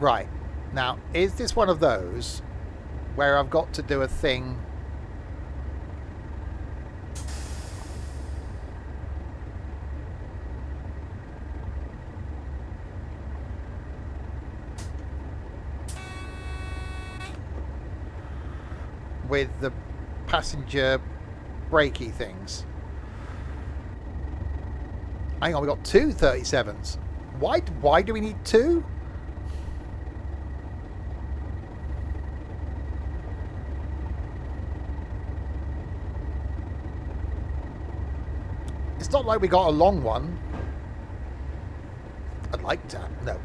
Right. Now, is this one of those where I've got to do a thing? With the passenger brakey things. Hang on, we got two 37s. Why do we need two? It's not like we got a long one. I'd like to. No.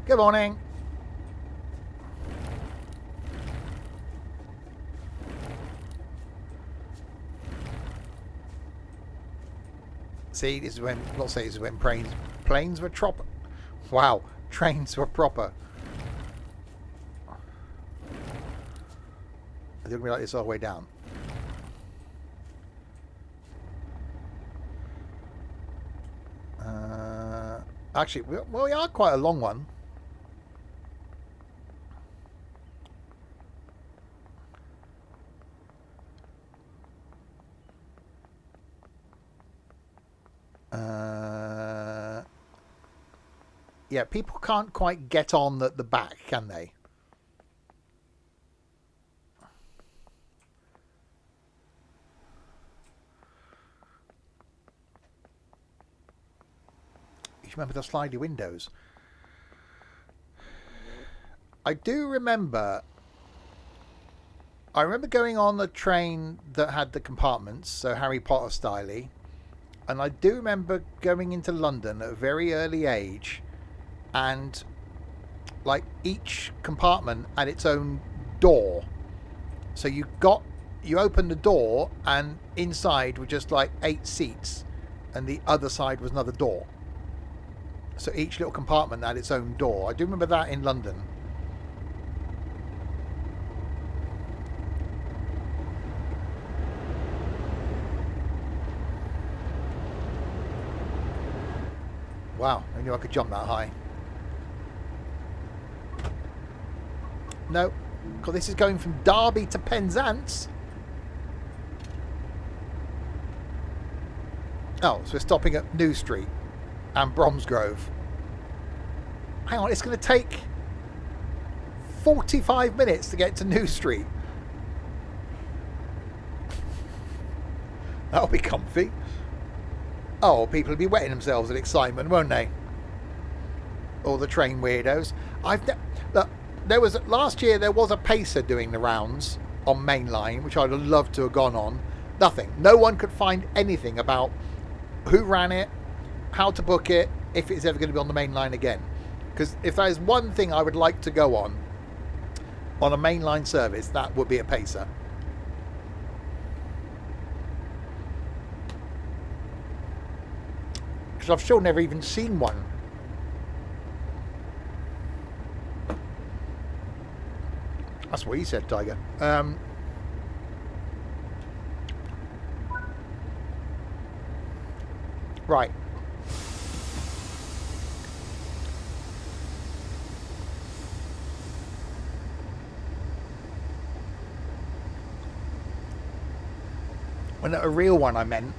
Good morning. See, this is when, not say this is when planes were proper. Wow, trains were proper. They're going to be like this all the way down. Actually, well, we are quite a long one. Yeah, people can't quite get on at the back, can they? You remember the slidey windows? I do remember. I remember going on the train that had the compartments, so Harry Potter styley, and I do remember going into London at a very early age, and like each compartment had its own door. So you opened the door, and inside were just like 8 seats, and the other side was another door. So each little compartment had its own door. I do remember that in London. Wow, I knew I could jump that high. No, because this is going from Derby to Penzance. Oh, so we're stopping at New Street and Bromsgrove. Hang on, it's going to take 45 minutes to get to New Street. That'll be comfy. Oh, people will be wetting themselves in excitement, won't they? All the train weirdos. Look, last year there was a pacer doing the rounds on Main Line, which I'd have loved to have gone on. Nothing. No one could find anything about who ran it, how to book it, if it's ever going to be on the Main Line again. Because if there is one thing I would like to go on a Main Line service, that would be a pacer. Because I've still never even seen one. That's what he said, Tiger. Right. When a real one, I meant.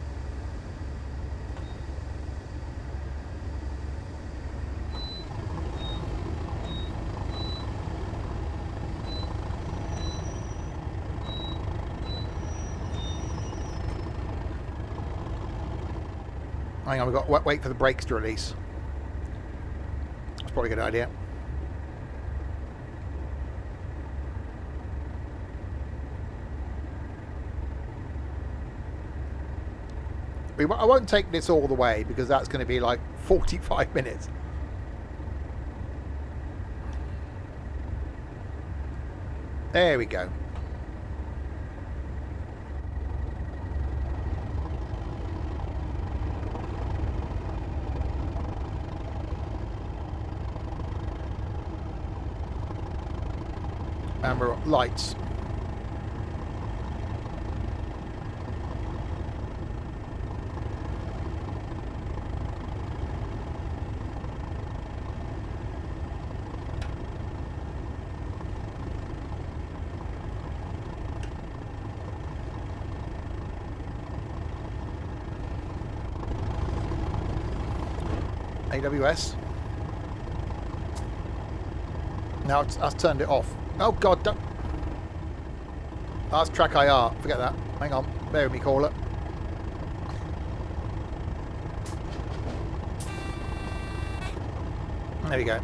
Hang on, we've got to wait for the brakes to release. That's probably a good idea. I won't take this all the way because that's going to be like 45 minutes. There we go. And we're on lights. AWS. Now I've turned it off. Oh God, don't. That's track IR. Forget that. Hang on. Bear with me, caller. There we go.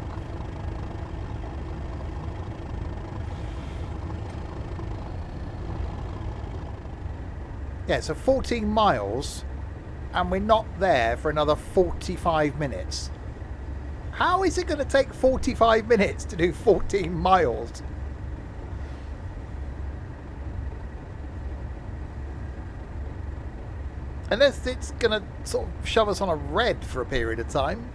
Yeah, so 14 miles and we're not there for another 45 minutes. How is it going to take 45 minutes to do 14 miles? Unless it's going to sort of shove us on a red for a period of time.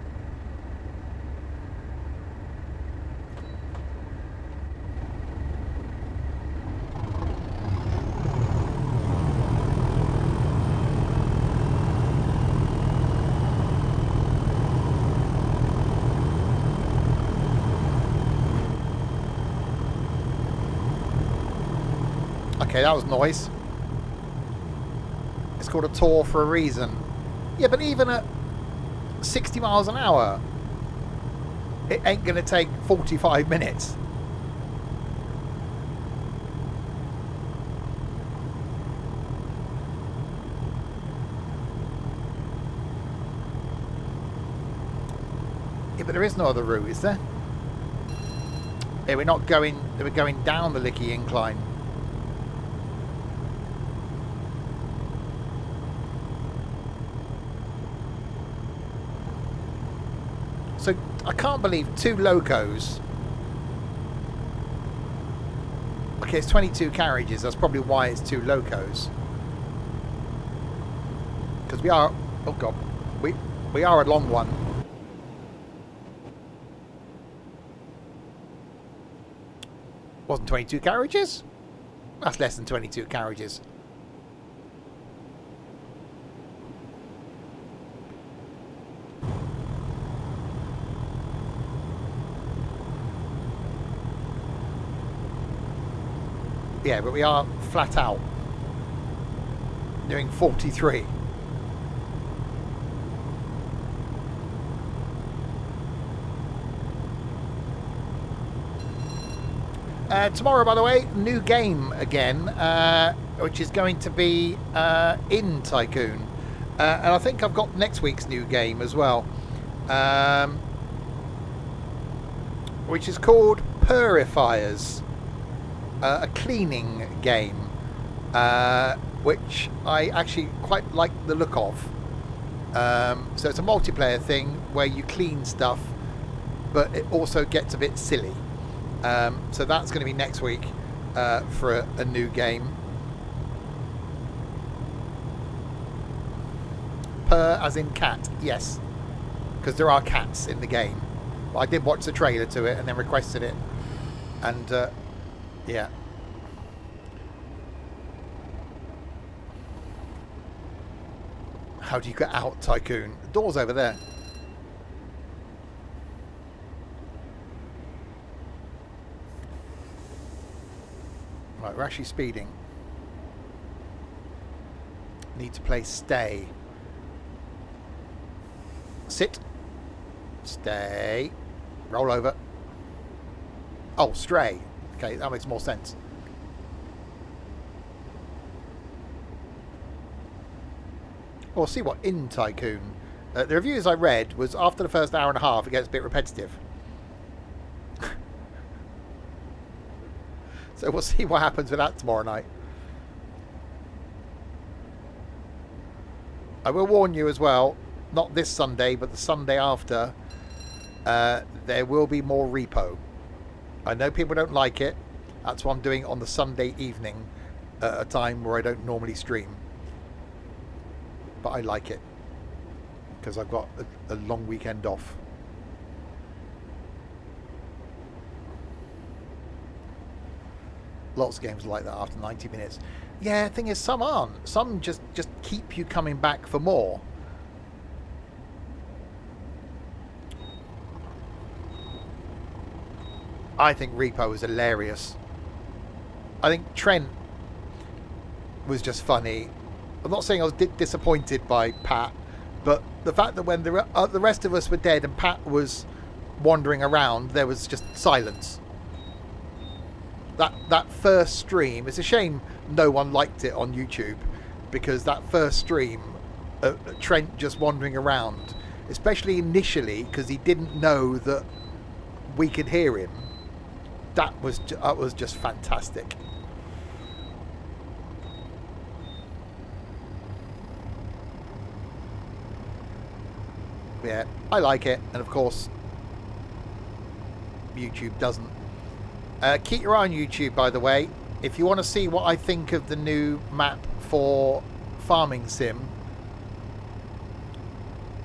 Okay, that was noise. It's called a tour for a reason. Yeah, but even at 60 miles an hour, it ain't going to take 45 minutes. Yeah, but there is no other route, is there? Yeah, we're not going. We're going down the Licky incline. So I can't believe 2 locos. Okay, it's 22 carriages. That's probably why it's 2 locos. Because we are. Oh God, we are a long one. Wasn't 22 carriages? That's less than 22 carriages. Yeah, but we are flat out doing 43. Tomorrow, by the way, new game again, which is going to be in Tycoon. And I think I've got next week's new game as well, which is called Purifiers. A cleaning game, which I actually quite like the look of. So it's a multiplayer thing where you clean stuff, but it also gets a bit silly. So that's going to be next week for a new game. Purr as in cat, yes, because there are cats in the game. But I did watch the trailer to it and then requested it, and yeah. How do you get out, Tycoon? The door's over there. Right, we're actually speeding. Need to play stay. Sit. Stay. Roll over. Oh, stray. Okay, that makes more sense. We'll see what in Tycoon. The reviews I read was after the first hour and a half, it gets a bit repetitive. So we'll see what happens with that tomorrow night. I will warn you as well, not this Sunday, but the Sunday after, there will be more repo. I know people don't like it. That's why I'm doing it on the Sunday evening at a time where I don't normally stream. But I like it because I've got a long weekend off. Lots of games are like that after 90 minutes. Yeah, the thing is, some aren't. Some just keep you coming back for more. I think Repo was hilarious. I think Trent was just funny. I'm not saying I was disappointed by Pat, but the fact that when the rest of us were dead and Pat was wandering around, there was just silence. That first stream, it's a shame no one liked it on YouTube, because that first stream, Trent just wandering around, especially initially because he didn't know that we could hear him, that was just fantastic. Yeah, I like it, and of course YouTube doesn't. Keep your eye on YouTube, by the way, if you want to see what I think of the new map for Farming Sim.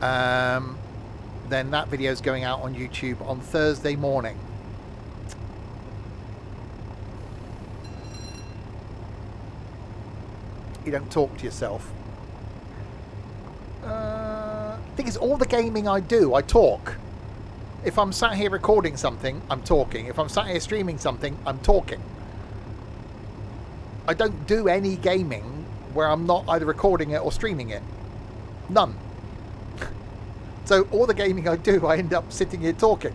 Then that video is going out on YouTube on Thursday morning. You don't talk to yourself. Thing is, all the gaming I do, I talk. If I'm sat here recording something, I'm talking. If I'm sat here streaming something, I'm talking. I don't do any gaming where I'm not either recording it or streaming it. None. So all the gaming I do, I end up sitting here talking.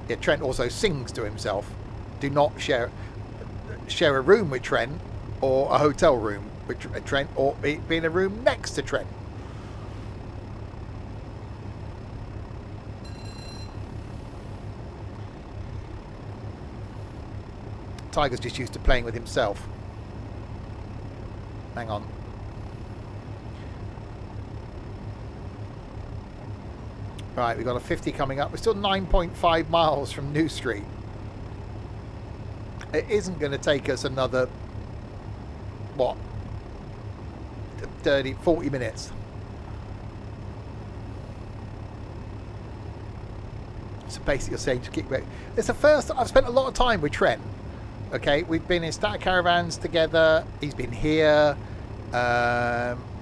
Yeah, Trent also sings to himself. Do not share a room with Trent, or a hotel room with Trent, or be in a room next to Trent. Tiger's just used to playing with himself. Hang on. Right, we've got a 50 coming up. We're still 9.5 miles from New Street. It isn't going to take us another, what, 30, 40 minutes. So basically you're saying just keep going. It's the first, I've spent a lot of time with Trent. Okay, we've been in Static Caravans together. He's been here.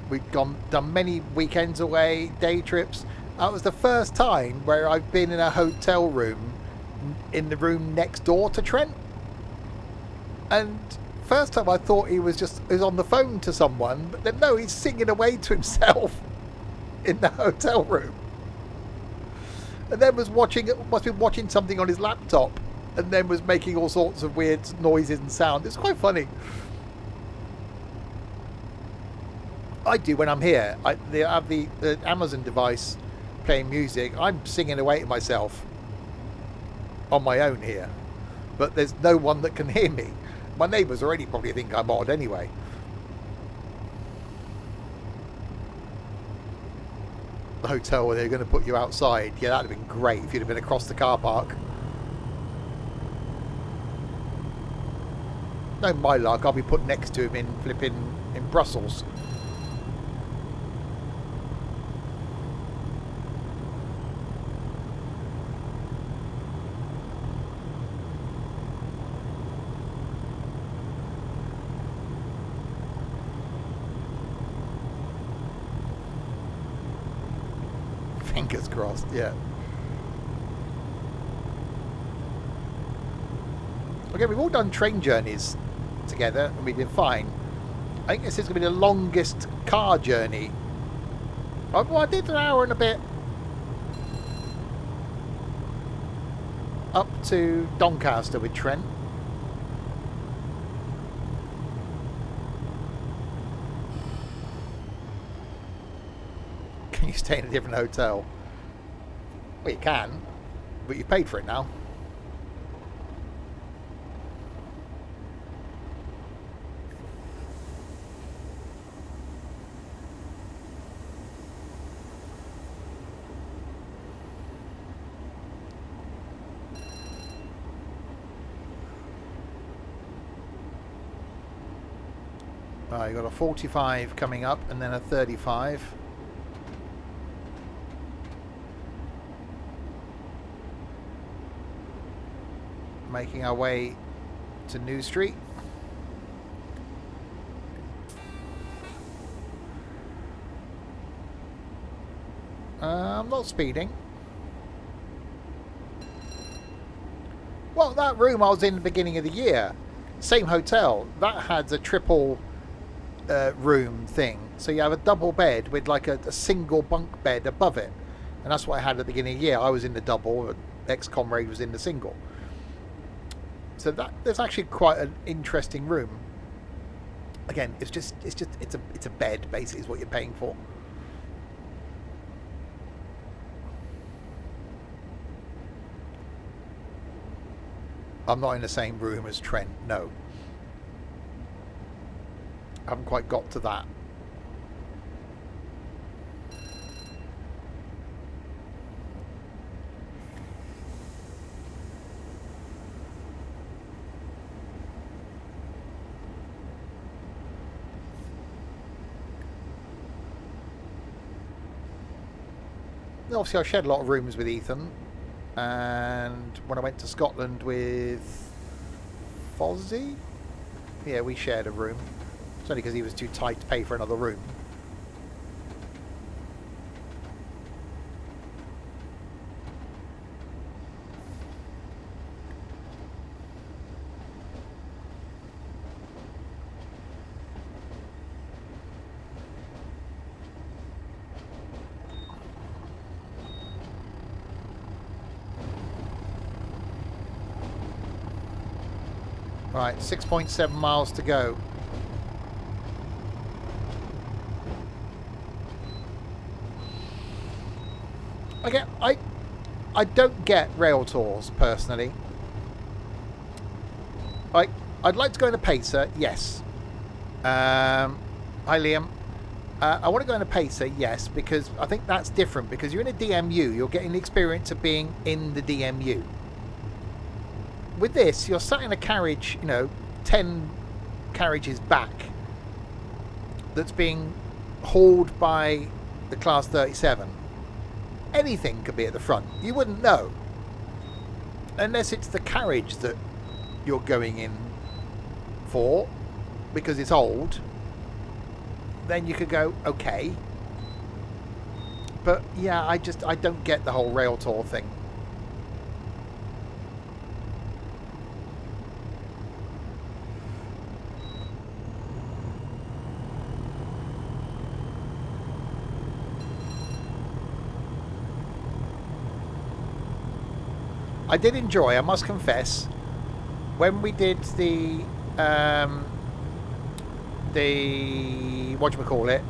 We've done many weekends away, day trips. That was the first time where I've been in a hotel room, in the room next door to Trent. And first time I thought he was on the phone to someone, but then no, he's singing away to himself in the hotel room. And then must be watching something on his laptop, and then was making all sorts of weird noises and sound. It's quite funny. I do when I'm here. I have the Amazon device playing music. I'm singing away to myself on my own here, but there's no one that can hear me. My neighbours already probably think I'm odd anyway. The hotel where they're going to put you outside. Yeah, that'd have been great if you'd have been across the car park. No, my luck, I'll be put next to him in Brussels. Fingers crossed, yeah. Okay, we've all done train journeys together and we've been fine. I think this is going to be the longest car journey. I did an hour and a bit up to Doncaster with Trent. Can you stay in a different hotel? Well, you can, but you've paid for it now. You've got a 45 coming up and then a 35. Making our way to New Street. I'm not speeding. Well, that room I was in the beginning of the year, same hotel, that had a triple room thing. So you have a double bed with like a single bunk bed above it. And that's what I had at the beginning of the year. I was in the double, ex-comrade was in the single. So there's actually quite an interesting room. Again, it's a bed basically is what you're paying for. I'm not in the same room as Trent, no. I haven't quite got to that. Obviously I shared a lot of rooms with Ethan, and when I went to Scotland with Fozzie, yeah, we shared a room. It's only because he was too tight to pay for another room. Right, 6.7 miles to go. Okay, I don't get rail tours personally. I'd like to go in a pacer, yes. Hi Liam. I want to go in a pacer, yes, because I think that's different. Because you're in a DMU, you're getting the experience of being in the DMU. With this, you're sat in a carriage, you know, 10 carriages back, that's being hauled by the Class 37. Anything could be at the front. You wouldn't know. Unless it's the carriage that you're going in for, because it's old. Then you could go, okay. But yeah, I don't get the whole rail tour thing. I did enjoy, I must confess, when we did the whatchamacallit,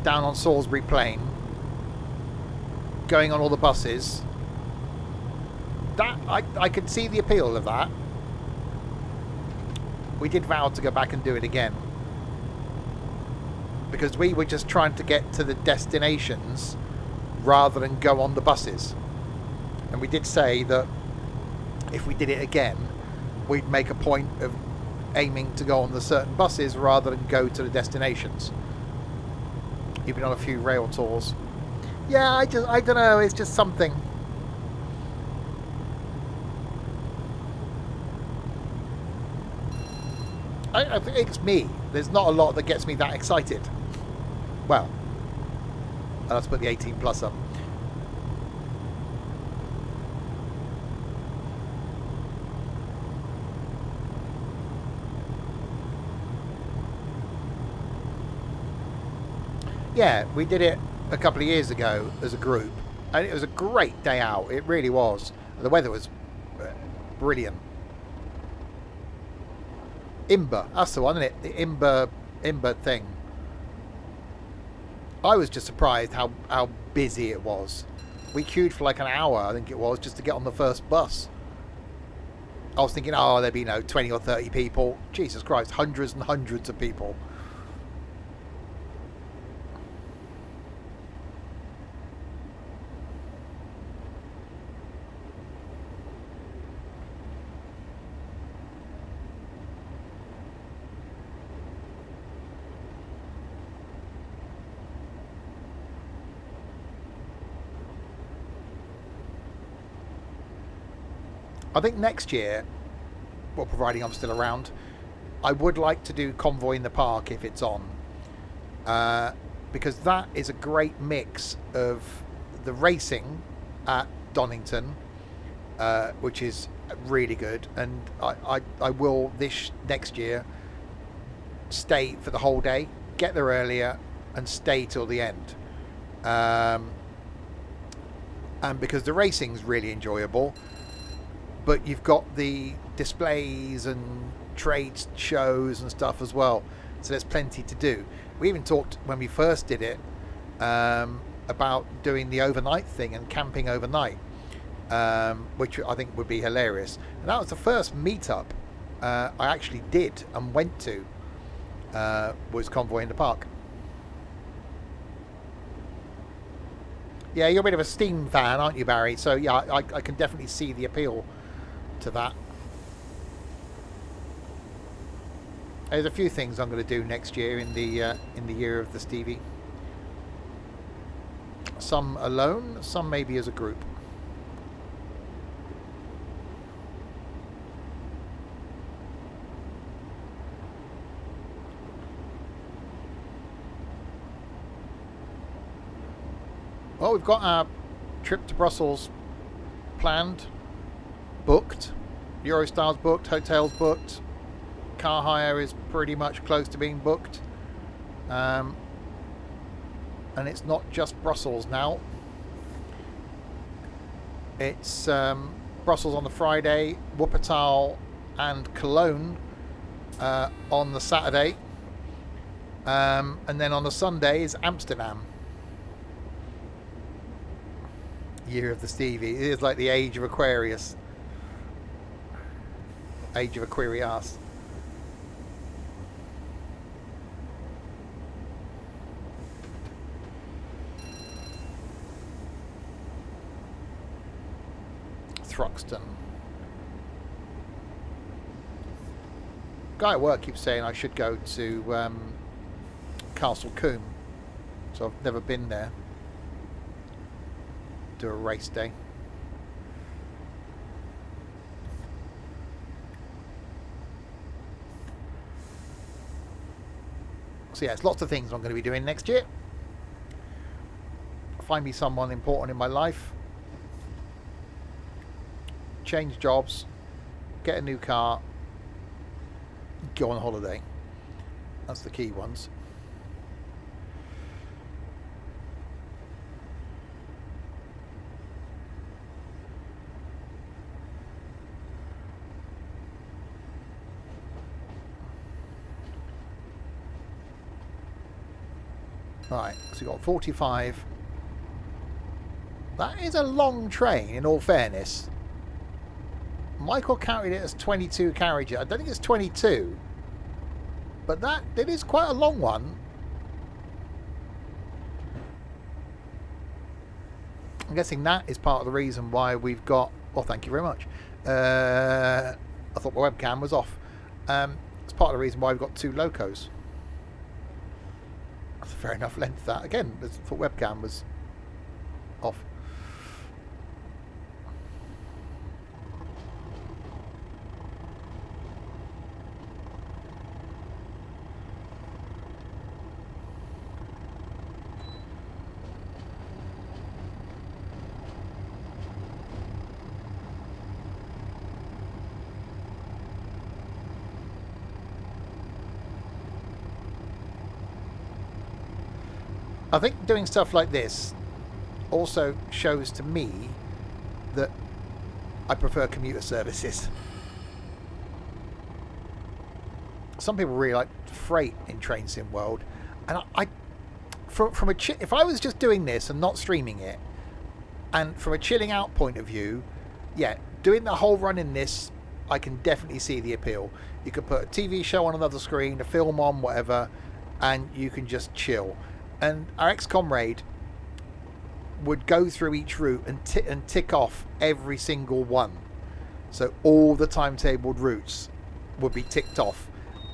down on Salisbury Plain, going on all the buses, that I could see the appeal of that. We did vow to go back and do it again, because we were just trying to get to the destinations rather than go on the buses. And we did say that if we did it again, we'd make a point of aiming to go on the certain buses rather than go to the destinations. You've been on a few rail tours. Yeah, I don't know, it's just something. I think it's me. There's not a lot that gets me that excited. Well, I'll have to put the 18 plus up. Yeah, we did it a couple of years ago as a group, and it was a great day out. It really was. The weather was brilliant. Imber, that's the one, isn't it? The Imber thing. I was just surprised how busy it was. We queued for like an hour, I think it was, just to get on the first bus. I was thinking, oh, there'd be, 20 or 30 people. Jesus Christ, hundreds and hundreds of people. I think next year, well, providing I'm still around, I would like to do Convoy in the Park if it's on. Because that is a great mix of the racing at Donington, which is really good, and I will this next year stay for the whole day, get there earlier and stay till the end, and because the racing's really enjoyable, but you've got the displays and trade shows and stuff as well, so there's plenty to do. We even talked when we first did it about doing the overnight thing and camping overnight, which I think would be hilarious. And that was the first meetup I actually did and went to, was Convoy in the Park. Yeah, you're a bit of a Steam fan, aren't you, Barry? So yeah, I can definitely see the appeal to that. There's a few things I'm going to do next year in the year of the Stevie. Some alone, some maybe as a group. Well, we've got our trip to Brussels planned, booked. Eurostyle's booked, hotels booked. Car hire is pretty much close to being booked. And it's not just Brussels now. It's Brussels on the Friday, Wuppertal and Cologne on the Saturday. And then on the Sunday is Amsterdam. Year of the Stevie. It is like the age of Aquarius. Age of Aquarius. Thruxton. Guy at work keeps saying I should go to Castle Combe, so I've never been there. Do a race day. So yeah, it's lots of things I'm going to be doing next year. Find me someone important in my life. Change jobs. Get a new car. Go on holiday. That's the key ones. Right, so we've got 45. That is a long train, in all fairness. Michael counted it as 22 carriages. I don't think it's 22. But it is quite a long one. I'm guessing that is part of the reason why we've got... Oh, thank you very much. I thought my webcam was off. It's part of the reason why we've got 2 locos. That's a fair enough length, that. Again, I thought webcam was off. I think doing stuff like this also shows to me that I prefer commuter services. Some people really like freight in Train Sim World, and if I was just doing this and not streaming it, and from a chilling out point of view, yeah, doing the whole run in this, I can definitely see the appeal. You could put a TV show on another screen, a film on, whatever, and you can just chill. And our ex-comrade would go through each route and tick off every single one. So all the timetabled routes would be ticked off.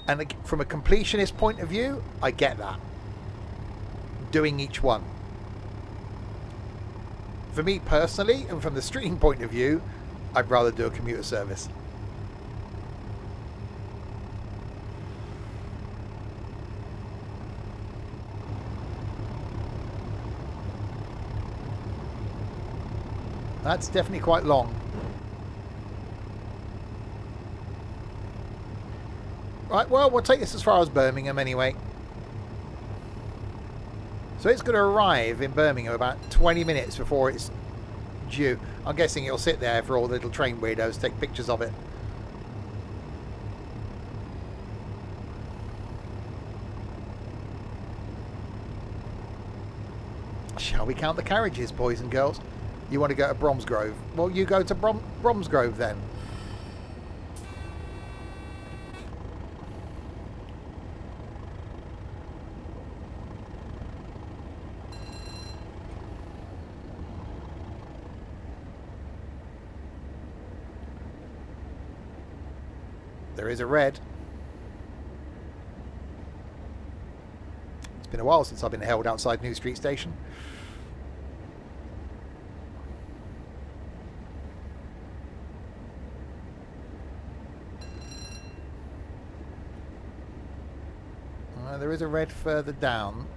And from a completionist point of view, I get that. Doing each one. For me personally, and from the stream point of view, I'd rather do a commuter service. That's definitely quite long. Right, well, we'll take this as far as Birmingham anyway. So it's going to arrive in Birmingham about 20 minutes before it's due. I'm guessing it'll sit there for all the little train weirdos to take pictures of it. Shall we count the carriages, boys and girls? You want to go to Bromsgrove? Well, you go to Bromsgrove then. There is a red. It's been a while since I've been held outside New Street Station. There is a red further down.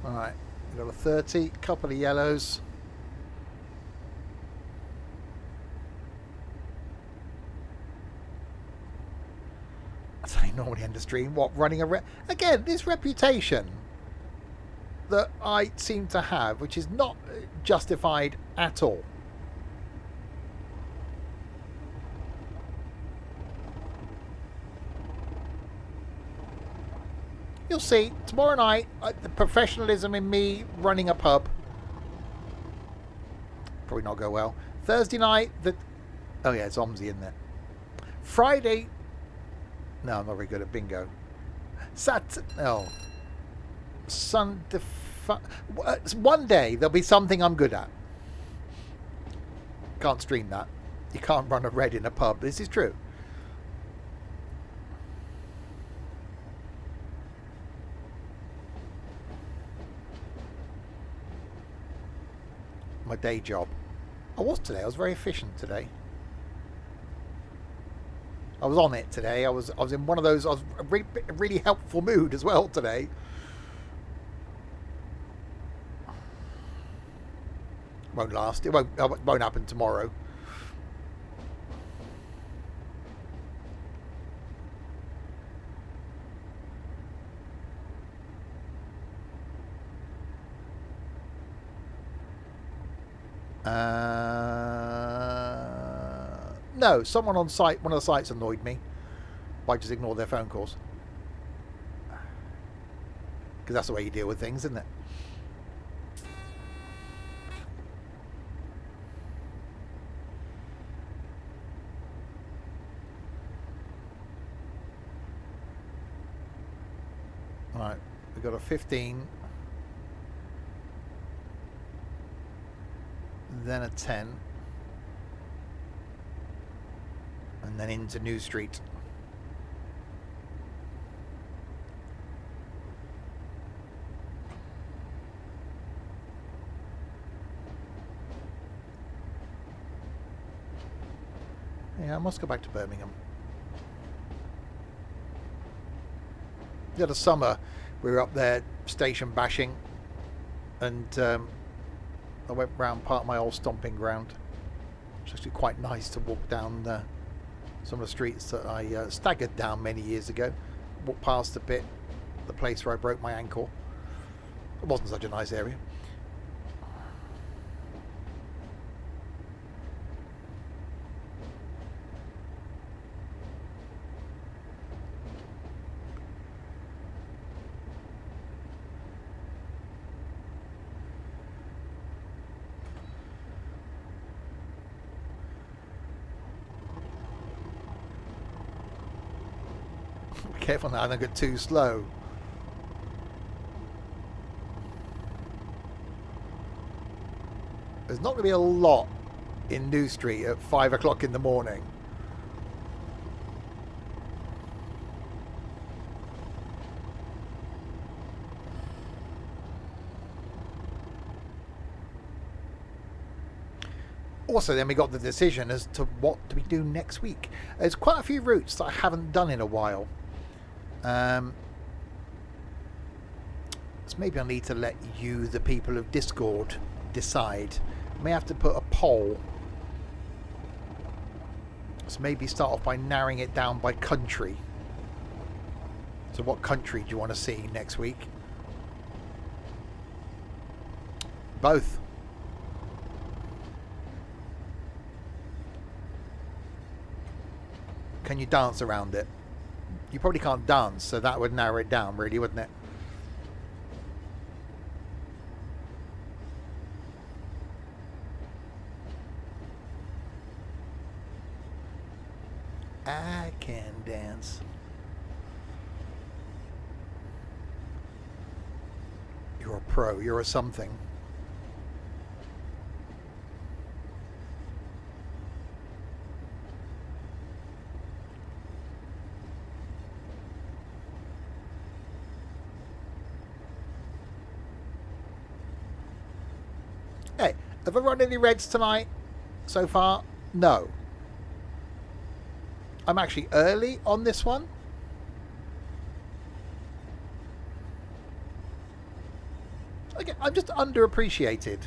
Alright, we've got a 30, couple of yellows. That's how you normally end a stream. What, running a... Again, this reputation that I seem to have, which is not justified at all. You'll see tomorrow night the professionalism in me running a pub probably not go well. Thursday night oh yeah, it's Omzi in there. Friday, no, I'm not very good at bingo. Sunday, one day there'll be something I'm good at. Can't stream that. You can't run a red in a pub. This is true. My day job. I was today. I was very efficient today. I was on it today. I was in one of those. I was a really helpful mood as well today. Won't last. It won't happen tomorrow. No, someone on site, one of the sites annoyed me. I just ignore their phone calls. Because that's the way you deal with things, isn't it? Right, we've got a 15. Then a 10. And then into New Street. Yeah, I must go back to Birmingham. The other summer we were up there station bashing, and I went round part of my old stomping ground. It's actually quite nice to walk down some of the streets that I staggered down many years ago. Walked past a bit, the place where I broke my ankle. It wasn't such a nice area. Careful now, I don't get too slow. There's not going to be a lot in New Street at 5 o'clock in the morning. Also, then we got the decision as to what do we do next week. There's quite a few routes that I haven't done in a while. So maybe I need to let you, the people of Discord, decide. I may have to put a poll. So maybe start off by narrowing it down by country. So what country do you want to see next week? Both. Can you dance around it? You probably can't dance, so that would narrow it down, really, wouldn't it? I can dance. You're a pro. You're a something. Hey, have I run any reds tonight so far? No. I'm actually early on this one. Okay, I'm just underappreciated.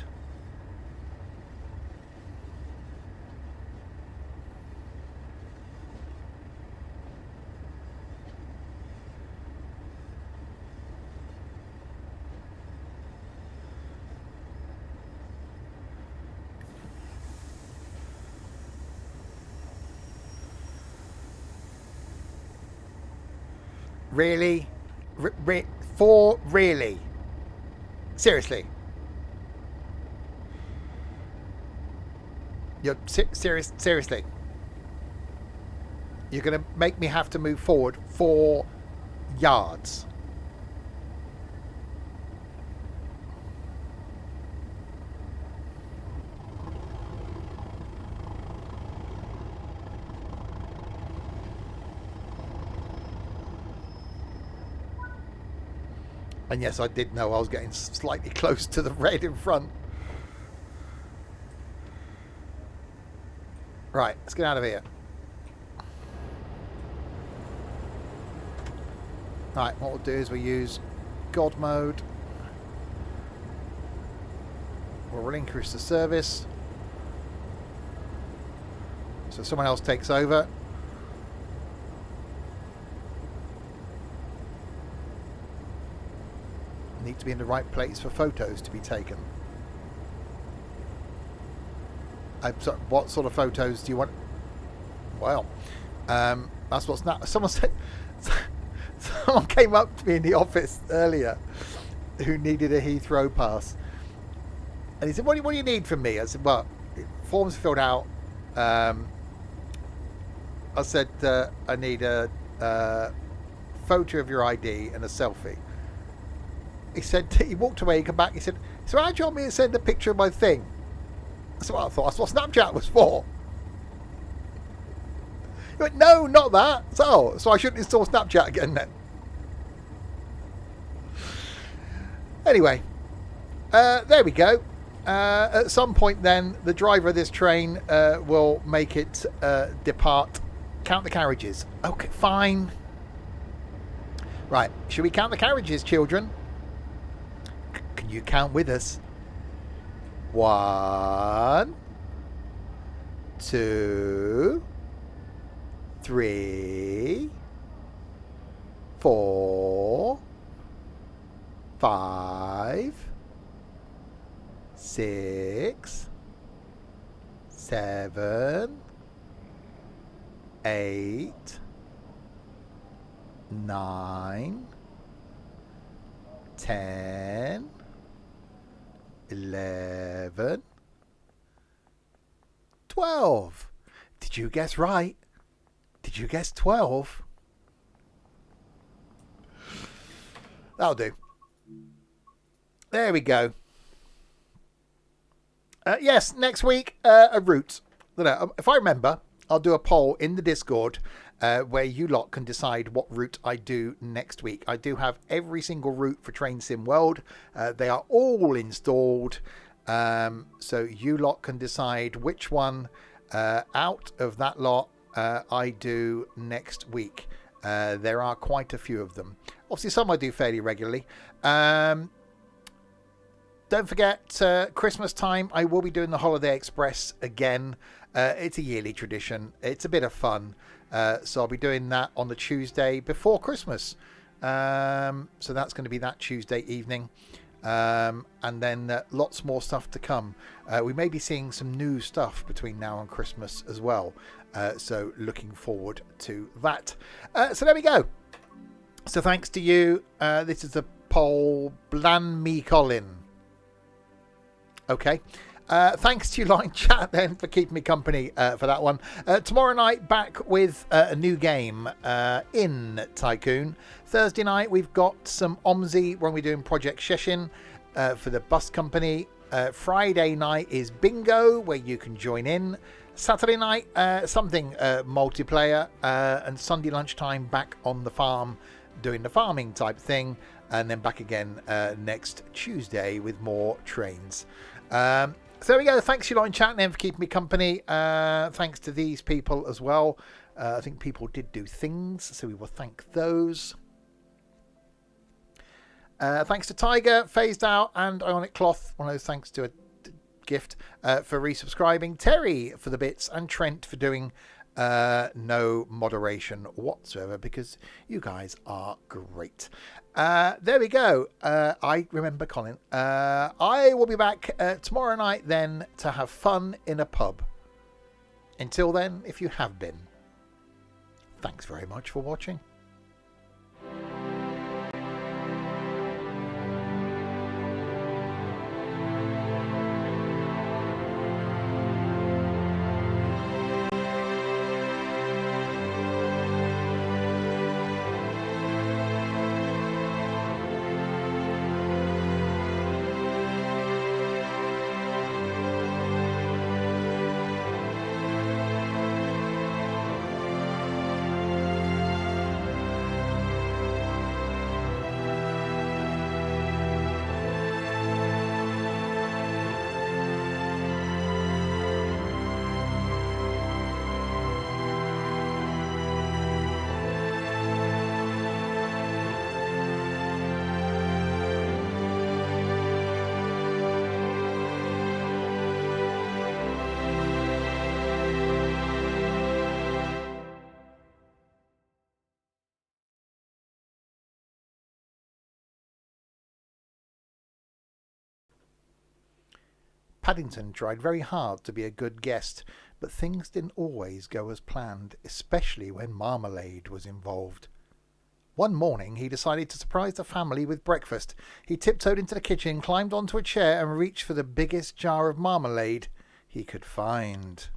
Really? Really? Seriously? You're seriously? You're going to make me have to move forward 4 yards? And yes, I did know I was getting slightly close to the red in front. Right, let's get out of here. Right, what we'll do is we'll use God mode. We'll relinquish the service. So someone else takes over. Need to be in the right place for photos to be taken. What sort of photos do you want? Well, that's what's not. Someone said. Someone came up to me in the office earlier who needed a Heathrow pass, and he said, "What do you need from me?" I said, "Well, forms filled out." I said, "I need a photo of your ID and a selfie." He said, he walked away, he came back, he said, "So how do you want me to send a picture of my thing?" That's what I thought. That's what Snapchat was for. He went, "No, not that." So I shouldn't install Snapchat again then. Anyway, there we go. At some point then, the driver of this train will make it depart. Count the carriages. Okay, fine. Right, should we count the carriages, children? Can you count with us? 1, 2, 3, 4, 5, 6, 7, 8, 9, 10, 11, 12. Did you guess right? Did you guess 12? That'll do. There we go. Yes, next week, a route. If I remember, I'll do a poll in the Discord where you lot can decide what route I do next week. I do have every single route for Train Sim World. They are all installed. So you lot can decide which one out of that lot I do next week. There are quite a few of them. Obviously, some I do fairly regularly. Don't forget, Christmas time, I will be doing the Holiday Express again. It's a yearly tradition. It's a bit of fun. So I'll be doing that on the Tuesday before Christmas. So that's going to be that Tuesday evening. And then lots more stuff to come. We may be seeing some new stuff between now and Christmas as well. So looking forward to that. So there we go. So thanks to you. This is a poll. Blan me Colin. Okay. Thanks to you lot in chat then for keeping me company for that one. Tomorrow night back with a new game in Tycoon. Thursday night we've got some OMSI when we're doing Project Sheshin for the bus company. Friday night is bingo where you can join in. Saturday night something multiplayer, and Sunday lunchtime back on the farm doing the farming type thing, and then back again next Tuesday with more trains. So there we go. Thanks you lot in chat then for keeping me company. Thanks to these people as well. I think people did do things, so we will thank those. Thanks to Tiger, Phased Out, and Ionic Cloth. One of those thanks to a gift for resubscribing. Terry for the bits, and Trent for doing no moderation whatsoever, because you guys are great. There we go. I remember Colin. I will be back tomorrow night then to have fun in a pub. Until then, if you have been, thanks very much for watching. Paddington tried very hard to be a good guest, but things didn't always go as planned, especially when marmalade was involved. One morning he decided to surprise the family with breakfast. He tiptoed into the kitchen, climbed onto a chair and reached for the biggest jar of marmalade he could find.